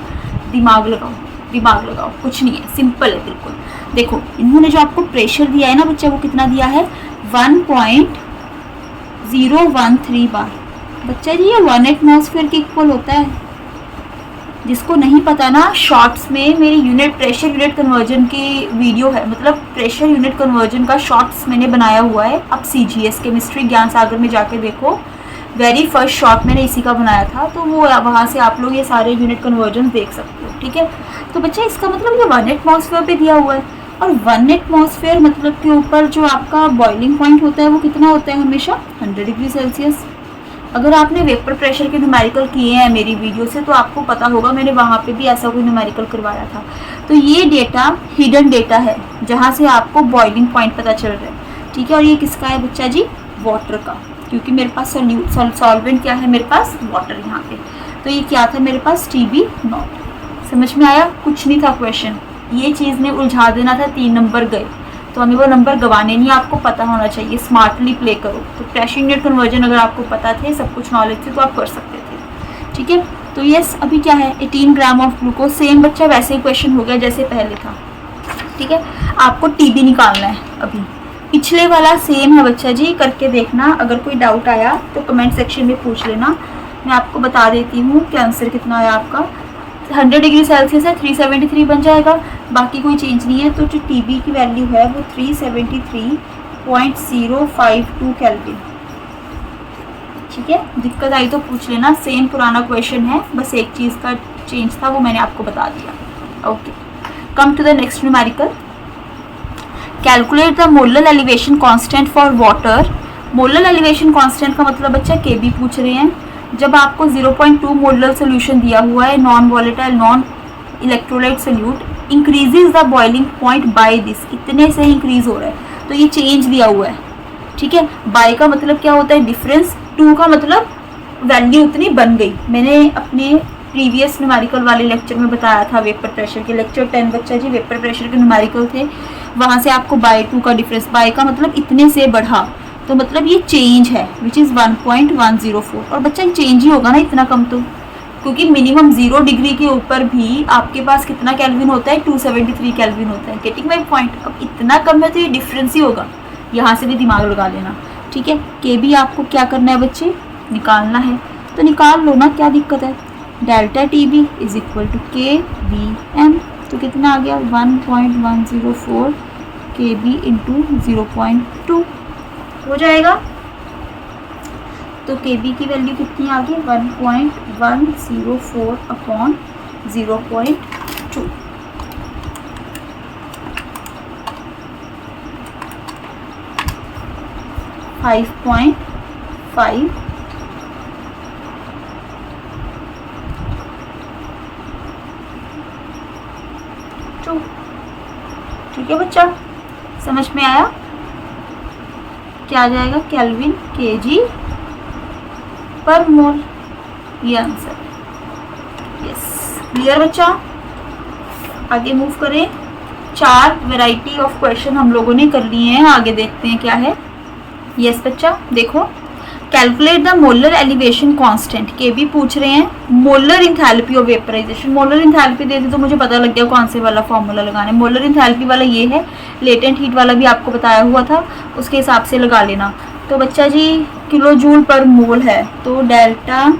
Speaker 1: दिमाग लगाओ, दिमाग लगाओ, कुछ नहीं है, सिंपल है बिल्कुल। देखो इन्होंने जो आपको प्रेशर दिया है ना बच्चा, वो कितना दिया है, 1.013 बार। बच्चा जी ये 1 एटमॉस्फेयर के इक्वल होता है। जिसको नहीं पता ना, शॉर्ट्स में मेरी यूनिट प्रेशर यूनिट कन्वर्जन की वीडियो है, मतलब प्रेशर यूनिट कन्वर्जन का शॉर्ट्स मैंने बनाया हुआ है। आप CGS केमिस्ट्री ज्ञान सागर में जाके देखो, वेरी फर्स्ट शॉट मैंने इसी का बनाया था, तो वो वहाँ से आप लोग ये सारे यूनिट कन्वर्जन देख सकते हो। ठीक है, तो बच्चा इसका मतलब ये 1 एटमॉस्फेयर पे दिया हुआ है, और 1 एटमॉस्फेयर मतलब के ऊपर जो आपका बॉइलिंग पॉइंट होता है वो कितना होता है? हमेशा 100 डिग्री सेल्सियस। अगर आपने वेपर प्रेशर के न्यूमेरिकल किए हैं मेरी वीडियो से तो आपको पता होगा, मैंने वहाँ पे भी ऐसा कोई न्यूमेरिकल करवाया था। तो ये डेटा हिडन डेटा है जहाँ से आपको बॉइलिंग पॉइंट पता चल रहा है। ठीक है, और ये किसका है बच्चा जी? वाटर का, क्योंकि मेरे पास सॉल्वेंट क्या है? मेरे पास वाटर यहाँ पे। तो ये क्या था मेरे पास? TB0। समझ में आया? कुछ नहीं था क्वेश्चन, ये चीज़ ने उलझा देना था, 3 नंबर गए, तो हमें वो नंबर गंवाने नहीं, आपको पता होना चाहिए, स्मार्टली प्ले करो। तो प्रेशर यूनिट कन्वर्जन अगर आपको पता थे, सब कुछ नॉलेज थी, तो आप कर सकते थे। ठीक है, तो ये अभी क्या है? 18 ग्राम ऑफ ग्लूकोज। सेम बच्चा वैसे ही क्वेश्चन हो गया जैसे पहले था। ठीक है, आपको TB निकालना है। अभी पिछले वाला सेम है बच्चा जी, करके देखना। अगर कोई डाउट आया तो कमेंट सेक्शन में पूछ लेना, मैं आपको बता देती हूँ कि आंसर कितना आया आपका। 100 डिग्री सेल्सियस है, 373 बन जाएगा, बाकी कोई चेंज नहीं है। तो जो TB की वैल्यू है वो 373.052 केल्विन। ठीक है, दिक्कत आई तो पूछ लेना, सेम पुराना क्वेश्चन है, बस एक चीज़ का चेंज था, वो मैंने आपको बता दिया। Okay, come to the next numerical. Calculate the molar elevation constant for water. Molar elevation constant का मतलब बच्चा KB पूछ रहे हैं। जब आपको 0.2 मोलर सोल्यूशन दिया हुआ है, non volatile non electrolyte solute, increases the boiling point by this, इतने से इंक्रीज हो रहा है, तो ये चेंज दिया हुआ है। ठीक है, बाय का मतलब क्या होता है? डिफरेंस। 2 का मतलब वैल्यू उतनी बन गई। मैंने अपने प्रीवियस न्यूमेरिकल वाले लेक्चर में बताया था, वेपर प्रेशर के लेक्चर 10 बच्चा जी, वेपर प्रेशर के न्यूमेरिकल थे, वहाँ से आपको बाय 2 का डिफरेंस, बाय का मतलब इतने से बढ़ा, तो मतलब ये चेंज है, विच इज़ 1.104। और बच्चा चेंज ही होगा ना इतना कम, तो क्योंकि मिनिमम 0 डिग्री के ऊपर भी आपके पास कितना केल्विन होता है? 273 केल्विन होता है। Getting my point? अब इतना कम है तो ये डिफरेंस ही होगा, यहाँ से भी दिमाग लगा लेना। ठीक है, KB आपको क्या करना है बच्चे? निकालना है, तो निकाल लो ना, क्या दिक्कत है? Delta TB is equal to KBM, तो कितना आ गया? 1.104 KB इंटू 0.2 हो जाएगा। तो KB की वैल्यू कितनी आ गई? 1.104 अपॉन 0.2। 5.5 2। ठीक है बच्चा, समझ में आया? क्या आ जाएगा? केल्विन kg पर मोल, ये आंसर। यस, क्लियर बच्चा? आगे मूव करें। 4 वैरायटी ऑफ क्वेश्चन हम लोगों ने कर लिए हैं, आगे देखते हैं क्या है। यस बच्चा, देखो, calculate the molar elevation constant. KB पूछ रहे हैं molar enthalpy of vaporization. Molar enthalpy दे दी तो मुझे पता लग गया कौन से वाला फॉर्मूला लगाना है। मोलर इंथैल्पी वाला ये है, लेटेंट हीट वाला भी आपको बताया हुआ था, उसके हिसाब से लगा लेना। तो बच्चा जी किलो जूल पर मोल है, तो डेल्टा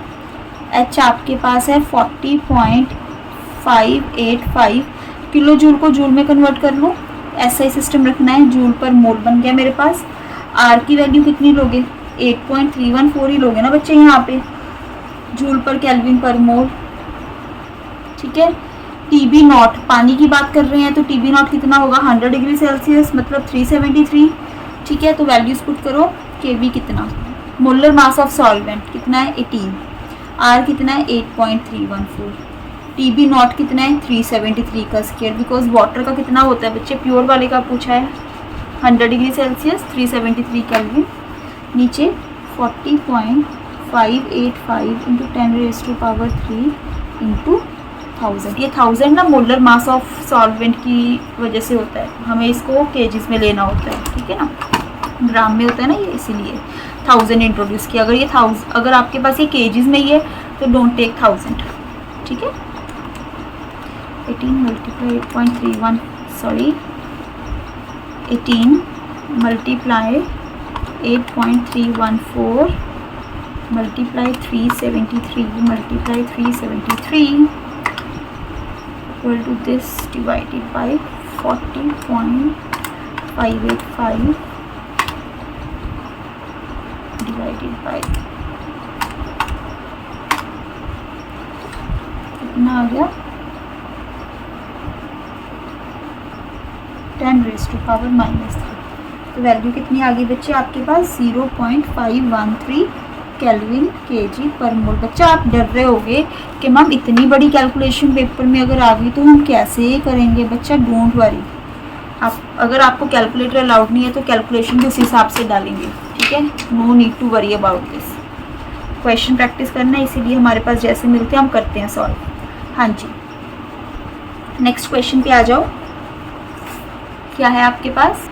Speaker 1: H आपके पास है 40.585। किलो जूल को जूल में कन्वर्ट कर लो, ऐसा ही सिस्टम रखना है। जूल पर मोल बन गया मेरे पास। R की वैल्यू कितनी लोगे? 8.314 ही लोगे ना बच्चे यहाँ पे, जूल पर केल्विन पर मोल। ठीक है, TB0 पानी की बात कर रहे हैं, तो TB0 कितना होगा? 100 डिग्री सेल्सियस मतलब 373। ठीक है, तो वैल्यूज पुट करो। KB कितना? मोलर मास ऑफ सॉल्वेंट कितना है? 18। R कितना है? 8.314। TB0 कितना है? 373 का स्केयर, बिकॉज वाटर का कितना होता है बच्चे? प्योर वाले का पूछा है, 100 डिग्री सेल्सियस 373 केल्विन। नीचे 40.585 इंटू 10⁻³ इंटू 1000। ये 1000 ना मोलर मास ऑफ सॉल्वेंट की वजह से होता है, हमें इसको केजीज में लेना होता है। ठीक है ना, ग्राम में होता है ना ये, इसीलिए 1000 इंट्रोड्यूस किया। अगर आपके पास ये केजीज में ही है तो डोंट टेक 1000। ठीक है, 18 multiply 8.31 sorry 18 multiply 8.314 multiply 373 multiply 373 equal to this divided by 40.585 divided by कितना आ गया 10⁻⁻3। तो वैल्यू कितनी आ गई बच्चे आपके पास 0.513 केल्विन केजी पर मोल। बच्चा आप डर रहे होगे कि मैम इतनी बड़ी कैलकुलेशन पेपर में अगर आ गई तो हम कैसे करेंगे। बच्चा डोंट वरी, आप अगर आपको कैलकुलेटर अलाउड नहीं है तो कैलकुलेशन भी उस हिसाब से डालेंगे, ठीक है। No need to worry about this. Question practice करना है, इसीलिए हमारे पास जैसे मिलते हैं हम करते हैं सॉल्व। हाँ जी, नेक्स्ट क्वेश्चन पे आ जाओ। क्या है आपके पास?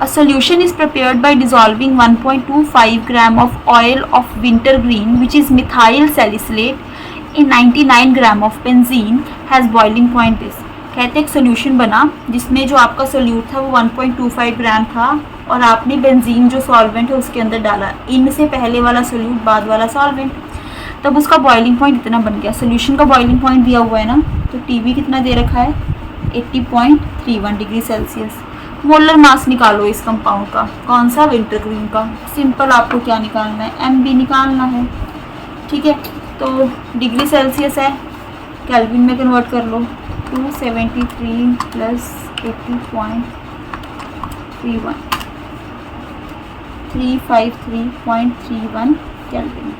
Speaker 1: A solution is prepared by dissolving 1.25 gram of oil of wintergreen which is methyl salicylate in 99 gram of benzene has boiling point this। कहते एक सोल्यूशन बना जिसमें जो आपका सोल्यूट था वो 1.25 ग्राम था और आपने बेंजीन जो सॉल्वेंट है उसके अंदर डाला, इनसे पहले वाला सोल्यूट बाद वाला सॉल्वेंट, तब उसका बॉइलिंग पॉइंट इतना बन गया। सोल्यूशन का बॉइलिंग पॉइंट दिया हुआ है ना, तो टीवी कितना दे रखा है 80.31 डिग्री सेल्सियस। मोलर मास निकालो इस कंपाउंड का, कौन सा? विंटरग्रीन का। सिंपल आपको क्या निकालना है? MB निकालना है, ठीक है। तो डिग्री सेल्सियस है, केल्विन में कन्वर्ट कर लो, 273 प्लस 80.31 353.31 केल्विन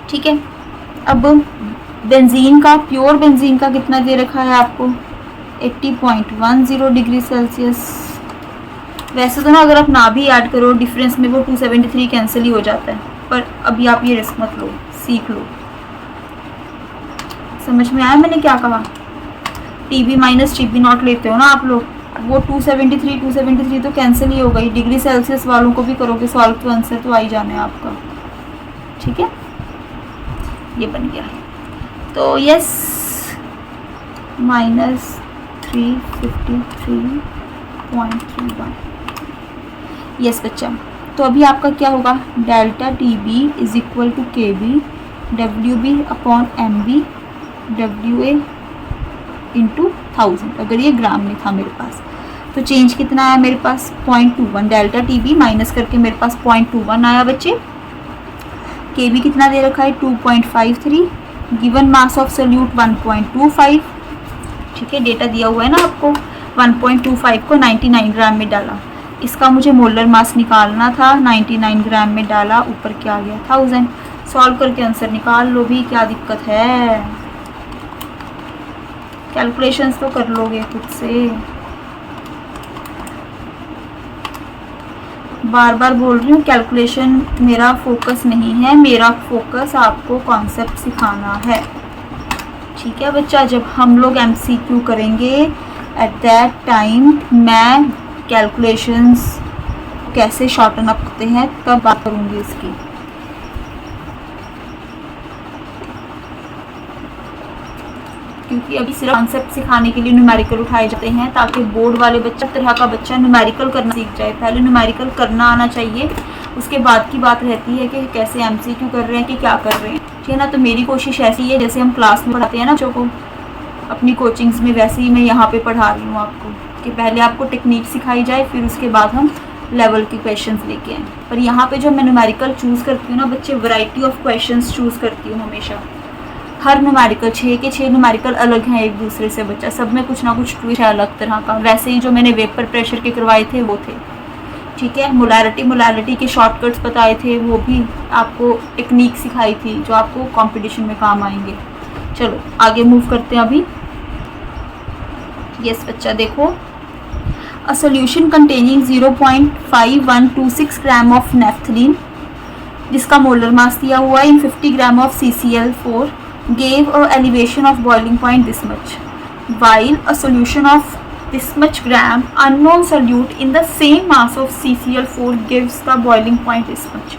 Speaker 1: ठीक है। अब बेंजीन का, प्योर बेंजीन का कितना दे रखा है आपको 80.10 डिग्री सेल्सियस। वैसे तो ना अगर आप ना भी ऐड करो डिफरेंस में वो 273 कैंसिल ही हो जाता है, पर अभी आप ये रिस्क मत लो, सीख लो। समझ में आया मैंने क्या कहा? TB माइनस TB0 लेते हो ना आप लोग, वो 273 तो कैंसिल ही हो गई। डिग्री सेल्सियस वालों को भी करोगे सॉल्व तो आंसर तो आ ही जाना है आपका, ठीक है। ये बन गया, तो यस -353.31 यस बच्चा। तो अभी आपका क्या होगा? Delta TB is equal to KB WB upon MB WA into 1000। अगर ये ग्राम में था मेरे पास तो चेंज कितना आया मेरे पास 0.21। डेल्टा TB माइनस करके मेरे पास 0.21 आया बच्चे। KB कितना दे रखा है 2.53। गिवन मास ऑफ सोल्यूट 1.25, ठीक है। डेटा दिया हुआ है ना आपको, 1.25 को 99 ग्राम में डाला, इसका मुझे मोलर मास निकालना था, 99 ग्राम में डाला, ऊपर क्या आ गया 1000। सॉल्व करके आंसर निकाल लो भी, क्या दिक्कत है? कैलकुलेशंस तो कर लोगे खुद से। बार बार बोल रही हूँ, कैलकुलेशन मेरा फोकस नहीं है, मेरा फोकस आपको कॉन्सेप्ट सिखाना है, ठीक है बच्चा। जब हम लोग MCQ करेंगे एट दैट टाइम मैं कैलकुलेशंस कैसे शॉर्टन अप करते हैं तब बात करूँगी इसकी। क्योंकि अभी सिर्फ कॉन्सेप्ट सिखाने के लिए न्यूमेरिकल उठाए जाते हैं ताकि बोर्ड वाले बच्चा तरह का बच्चा न्यूमेरिकल करना सीख जाए। पहले न्यूमेरिकल करना आना चाहिए, उसके बाद की बात रहती है कि कैसे MCQ कर रहे हैं कि क्या कर रहे हैं, ठीक है ना। तो मेरी कोशिश ऐसी है जैसे हम क्लास में पढ़ाते हैं ना बच्चों को अपनी कोचिंग्स में, वैसे ही मैं यहाँ पे पढ़ा रही हूँ आपको, कि पहले आपको टेक्निक सिखाई जाए फिर उसके बाद हम लेवल के क्वेश्चंस लेके आएँ। पर यहाँ पे जो मैं न्यूमेरिकल चूज़ करती हूँ ना बच्चे, वैरायटी ऑफ क्वेश्चंस चूज़ करती हूँ हमेशा। हर न्यूमेरिकल 6 के 6 न्यूमेरिकल अलग हैं एक दूसरे से बच्चा, सब में कुछ ना कुछ ट्विस्ट है अलग तरह का। वैसे ही जो मैंने वेपर प्रेशर के करवाए थे वो थे, ठीक है। मोलारिटी के शॉर्टकट्स बताए थे, वो भी आपको टेक्निक सिखाई थी जो आपको कंपटीशन में काम आएंगे। चलो आगे मूव करते हैं अभी। यस बच्चा देखो, a solution containing 0.5126 gram of naphthalene जिसका मोलर मास दिया हुआ है इन 50 gram of CCl4 gave a elevation of boiling point this much, while a solution of this much gram unknown solute in the same mass of CCl4 gives the boiling point this much।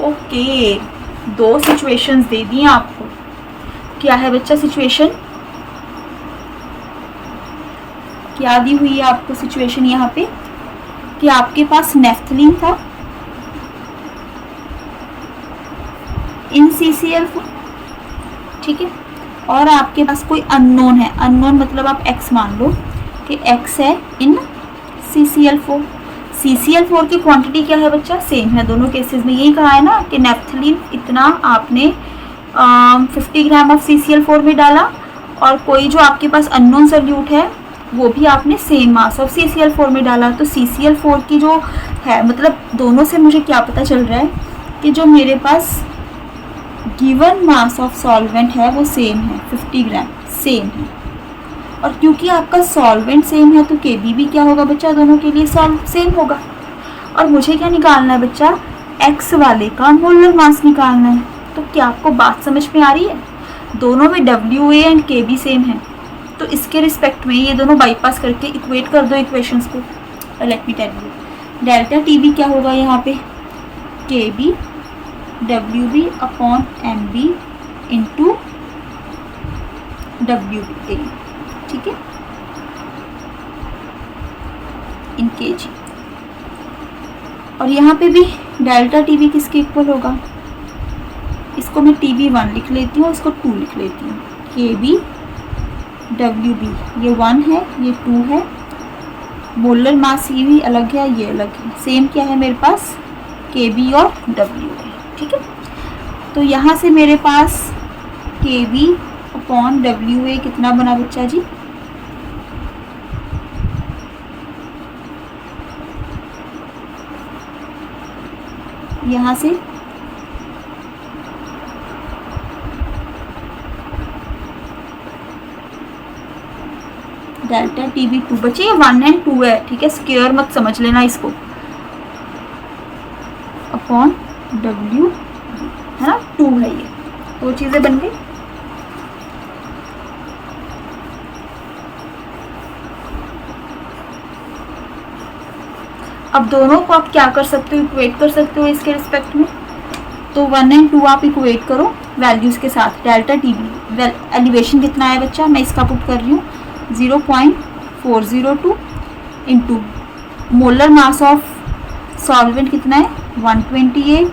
Speaker 1: Okay, दो situations दे दी आपको। क्या है बच्चा situation? क्या दी हुई है आपको situation यहाँ पे कि आपके पास नेफ्थलीन था इन CCl4, ठीक है, और आपके पास कोई अननोन है। अननोन मतलब आप x मान लो कि x है इन CCl4। CCl4 की क्वांटिटी क्या है बच्चा? सेम है दोनों केसेस में। यही कहा है ना कि नेफ्थलीन इतना आपने 50 ग्राम ऑफ CCl4 में डाला, और कोई जो आपके पास अननोन सोल्यूट है वो भी आपने सेम मास ऑफ CCl4 में डाला। तो CCl4 की जो है, मतलब दोनों से मुझे क्या पता चल रहा है कि जो मेरे पास गिवन मास ऑफ सॉल्वेंट है वो सेम है, 50 ग्राम सेम है। और क्योंकि आपका सॉल्वेंट सेम है तो Kb भी क्या होगा बच्चा, दोनों के लिए सेम होगा। और मुझे क्या निकालना है बच्चा, X वाले का मोलर मास निकालना है। तो क्या आपको बात समझ में आ रही है? दोनों में WA एंड Kb सेम है, तो इसके रिस्पेक्ट में ये दोनों बाईपास करके इक्वेट कर दो इक्वेशंस को। Let me tell you, delta TB क्या होगा यहाँ पे, Kb WB upon MB into WA, ठीक है, इन kg। और यहाँ पे भी डेल्टा TB किसके इक्वल होगा, इसको मैं TB1 लिख लेती हूँ, इसको 2 लिख लेती हूँ। Kb WB, ये 1 है, ये 2 है। मोलर मास ये भी अलग है, ये अलग है। सेम क्या है मेरे पास, Kb और WA, ठीक है। तो यहाँ से मेरे पास Kb अपॉन WA कितना बना बच्चा जी, यहाँ से डेल्टा TB2 बच्चे, ये 1 एंड 2 है, ठीक है, स्क्वायर मत समझ लेना इसको, अपॉन W है ना, 2 है, ये दो चीजें बन गई। अब दोनों को आप क्या कर सकते हो, इक्वेट कर सकते हो इसके रिस्पेक्ट में। तो 1 एंड 2 आप इक्वेट करो वैल्यूज के साथ। डेल्टा TB एलिवेशन कितना है बच्चा, मैं इसका पुट कर रही हूँ 0.402 into molar mass of solvent कितना है 128,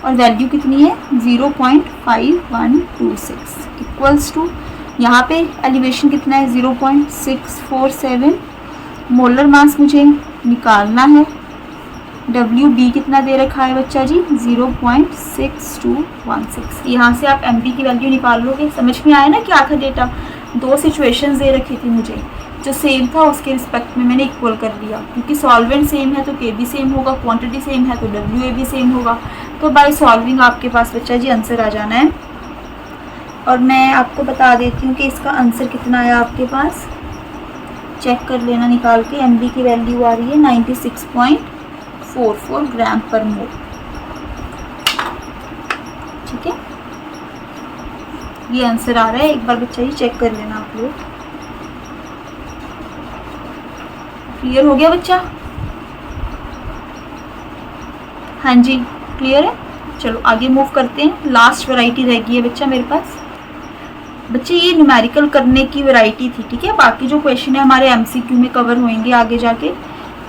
Speaker 1: और वैल्यू कितनी है 0.5126 इक्वल्स टू, यहाँ पे एलिवेशन कितना है 0.647, मोलर मास मुझे निकालना है, WB कितना दे रखा है बच्चा जी 0.6216। यहाँ से आप MB की वैल्यू निकाल लोगे। समझ में आया ना क्या था डेटा, दो सिचुएशंस दे रखी थी मुझे, जो सेम था उसके रिस्पेक्ट में मैंने इक्वल कर लिया, क्योंकि सॉल्वेंट सेम है तो Kb सेम होगा, क्वांटिटी सेम है तो WA भी सेम होगा। तो बाय सॉल्विंग आपके पास बच्चा जी आंसर आ जाना है। और मैं आपको बता देती हूँ कि इसका आंसर कितना आया आपके पास, चेक कर लेना निकाल के। MB की वैल्यू आ रही है 96.44 ग्राम पर मोल, ठीक है, ये आंसर आ रहा है। एक बार बच्चा जी चेक कर लेना आप लोग। क्लियर हो गया बच्चा? हाँ जी क्लियर है। चलो आगे मूव करते हैं। लास्ट वैरायटी रह गई है बच्चा मेरे पास। बच्चे ये न्यूमेरिकल करने की वैरायटी थी, ठीक है, बाकी जो क्वेश्चन है हमारे MCQ में कवर होंगे आगे जाके,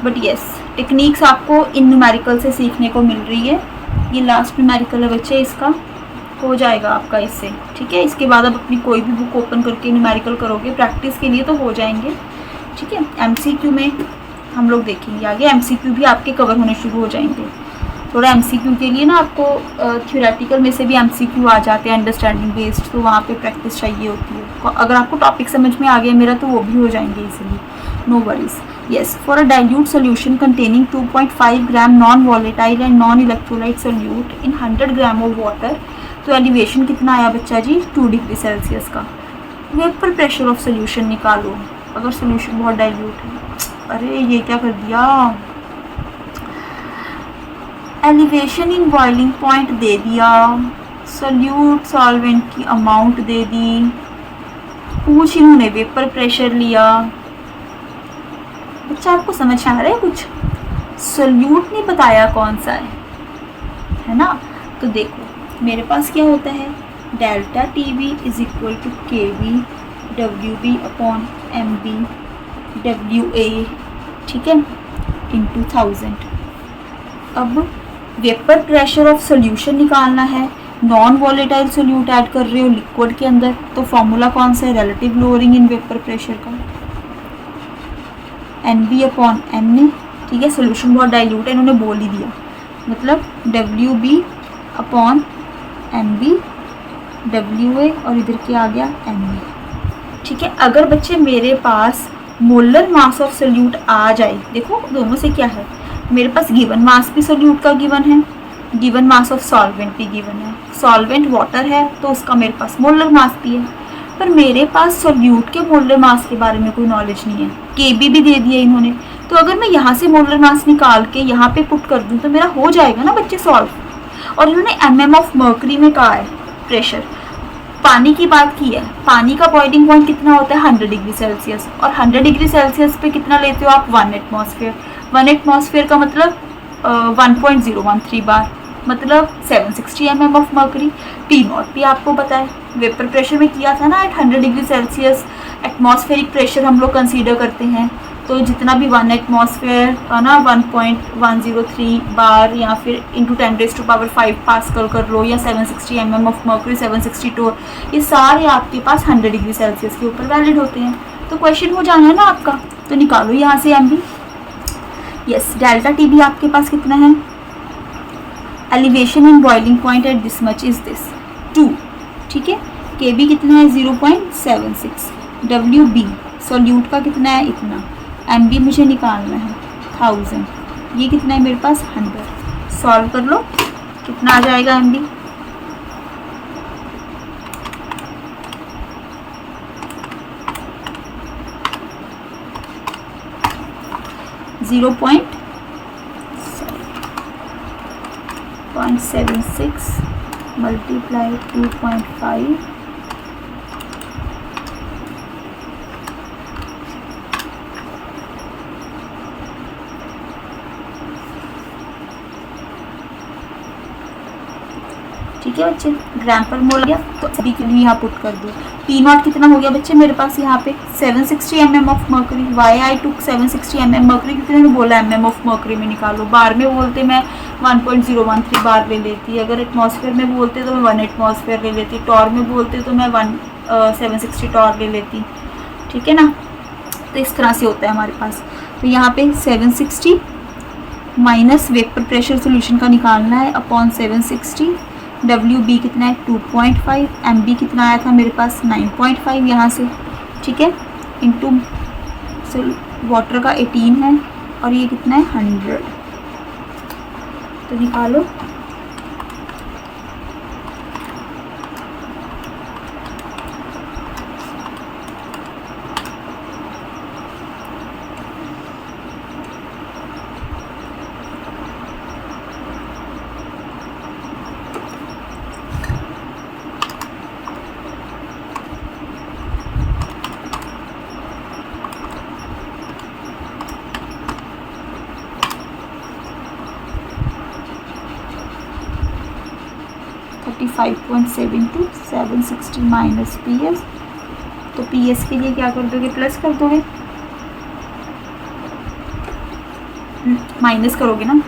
Speaker 1: बट यस टेक्निक्स आपको इन न्यूमेरिकल से सीखने को मिल रही है। ये लास्ट न्यूमेरिकल है बच्चे, इसका हो जाएगा आपका इससे, ठीक है। इसके बाद आप अपनी कोई भी बुक ओपन करके न्यूमेरिकल करोगे प्रैक्टिस के लिए तो हो जाएंगे, ठीक है। MCQ में हम लोग देखेंगे आगे, MCQ भी आपके कवर होने शुरू हो जाएंगे। थोड़ा MCQ के लिए ना आपको थ्योरेटिकल में से भी MCQ आ जाते हैं अंडरस्टैंडिंग बेस्ड, तो वहाँ पे प्रैक्टिस चाहिए होती है। अगर आपको टॉपिक समझ में आ गया मेरा तो वो भी हो जाएंगे easily, no worries. Yes, for a dilute solution containing 2.5 gram non volatile and non electrolyte solute in 100 gram of water, तो एलिवेशन कितना आया बच्चा जी 2 डिग्री सेल्सियस का। वेपर प्रेशर ऑफ सोल्यूशन निकालो अगर सोल्यूशन बहुत डाइल्यूट है। अरे ये क्या कर दिया, एलिवेशन इन बॉइलिंग पॉइंट दे दिया, सोल्यूट सॉल्वेंट की अमाउंट दे दी, पूछ इन्होंने वेपर प्रेशर लिया। बच्चा आपको समझ आ रहा है कुछ? सोल्यूट नहीं बताया कौन सा है ना। तो देखो मेरे पास क्या होता है, delta TB is equal to KB WB upon MB WA, ठीक है, इंटू 1000। अब वेपर प्रेशर ऑफ सोल्यूशन निकालना है, नॉन वॉलेटाइल सोल्यूट ऐड कर रहे हो लिक्विड के अंदर, तो फॉर्मूला कौन सा है, relative lowering in vapour pressure का, NB अपॉन NA, ठीक है। सोल्यूशन बहुत डाइल्यूट है इन्होंने बोल ही दिया, मतलब WB अपॉन MB WA और इधर क्या आ गया MA। ठीक है, अगर बच्चे मेरे पास मोलर मास ऑफ सोल्यूट आ जाए, देखो दोनों से क्या है, मेरे पास गिवन मास भी सोल्यूट का गिवन है, गिवन मास ऑफ सॉल्वेंट भी गिवन है। सॉल्वेंट वाटर है तो उसका मेरे पास मोलर मास भी है, पर मेरे पास सोल्यूट के मोलर मास के बारे में कोई नॉलेज नहीं है। KB भी दे दिया इन्होंने, तो अगर मैं यहाँ से मोलर मास निकाल के यहाँ पे पुट कर दूँ तो मेरा हो जाएगा ना बच्चे सॉल्व। और इन्होंने MM ऑफ मर्करी में कहा है प्रेशर, पानी की बात की है। पानी का बॉइलिंग पॉइंट कितना होता है 100 डिग्री सेल्सियस, और 100 डिग्री सेल्सियस पे कितना लेते हो आप 1 एटमॉस्फेयर। 1 एटमॉस्फेयर का मतलब 1.013 बार, मतलब 760 mm ऑफ मर्करी। P0 भी आपको पता है, वेपर प्रेशर में किया था ना, at 100 degree Celsius atmospheric pressure हम लोग कंसीडर करते हैं, तो जितना भी 1 एटमॉस्फेयर का ना 1.103 बार या फिर इंटू 10⁵ पास्कल कर लो, या 760 mm ऑफ मर्करी 762, ये सारे आपके पास 100 डिग्री सेल्सियस के ऊपर वैलिड होते हैं। तो क्वेश्चन हो जाना है ना आपका, तो निकालो यहाँ से MB। यस, डेल्टा T भी आपके पास कितना है, elevation in boiling point at this much is this 2। ठीक है, KB कितना है 0.76, WB सोल्यूट का कितना है इतना, MB मुझे निकालना है 1000, ये कितना है मेरे पास 100। सॉल्व कर लो, कितना आ जाएगा MB, .76 मल्टीप्लाई 2.5 ठीक है बच्चे, ग्राम पर मोल गया तो सभी के लिए यहाँ पुट कर दो। P0 कितना हो गया बच्चे मेरे पास यहाँ पे 760 mm of mercury. Why I took 760 mm mercury क्योंकि मैंने बोला MM ऑफ मर्करी में निकालो। बार में बोलते मैं 1.013 बार ले लेती, अगर एटमॉस्फेयर में बोलते तो मैं 1 एटमॉस्फेयर ले लेती, टॉर में बोलते तो मैं 760 टॉर ले लेती। ठीक है ना, तो इस तरह से होता है हमारे पास। तो यहाँ पे 760 माइनस वेपर प्रेशर सोल्यूशन का निकालना है अपॉन 760। WB कितना है 2.5, MB कितना आया था मेरे पास 9.5 यहाँ से। ठीक है, इंटू वाटर का 18 है और ये कितना है 100, तो निकालो। (35.72) 760 माइनस PS, तो PS के लिए क्या कर दोगे, प्लस कर दोगे, माइनस करोगे ना,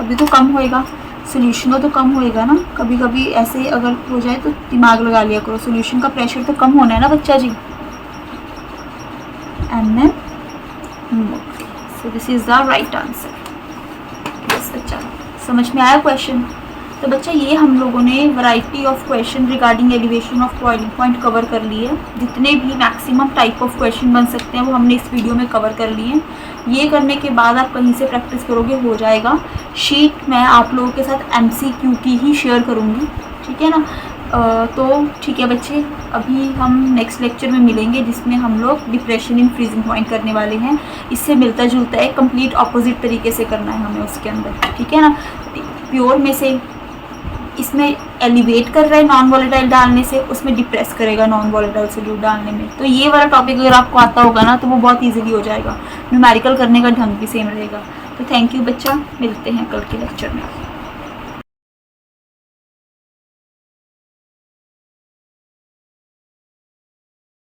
Speaker 1: अभी तो कम होएगा, सोल्यूशन का तो कम होएगा ना। कभी कभी ऐसे अगर हो जाए तो दिमाग लगा लिया करो, सोल्यूशन का प्रेशर तो कम होना है ना बच्चा जी। MM, so this is the right answer. बस बच्चा, समझ में आया क्वेश्चन। तो बच्चा ये हम लोगों ने variety of question regarding elevation of boiling point cover कर लिए। जितने भी मैक्सिमम टाइप ऑफ क्वेश्चन बन सकते हैं वो हमने इस वीडियो में कवर कर लिए। ये करने के बाद आप कहीं से प्रैक्टिस करोगे, हो जाएगा। शीट मैं आप लोगों के साथ MCQ की ही शेयर करूँगी, ठीक है ना। तो ठीक है बच्चे, अभी हम नेक्स्ट लेक्चर में मिलेंगे जिसमें हम लोग डिप्रेशन इन फ्रीजिंग पॉइंट करने वाले हैं। इससे मिलता जुलता है, कंप्लीट ऑपोजिट तरीके से करना है हमें उसके अंदर, ठीक है ना। प्योर में से इसमें एलिवेट कर रहा है नॉन वॉलेटाइल डालने से, उसमें डिप्रेस करेगा नॉन वॉलेटाइल सोल्यूट डालने में। तो ये वाला टॉपिक अगर आपको आता होगा ना तो वो बहुत ईजिली हो जाएगा। न्यूमेरिकल करने का ढंग भी सेम रहेगा। तो थैंक यू बच्चा, मिलते हैं कल के लेक्चर में।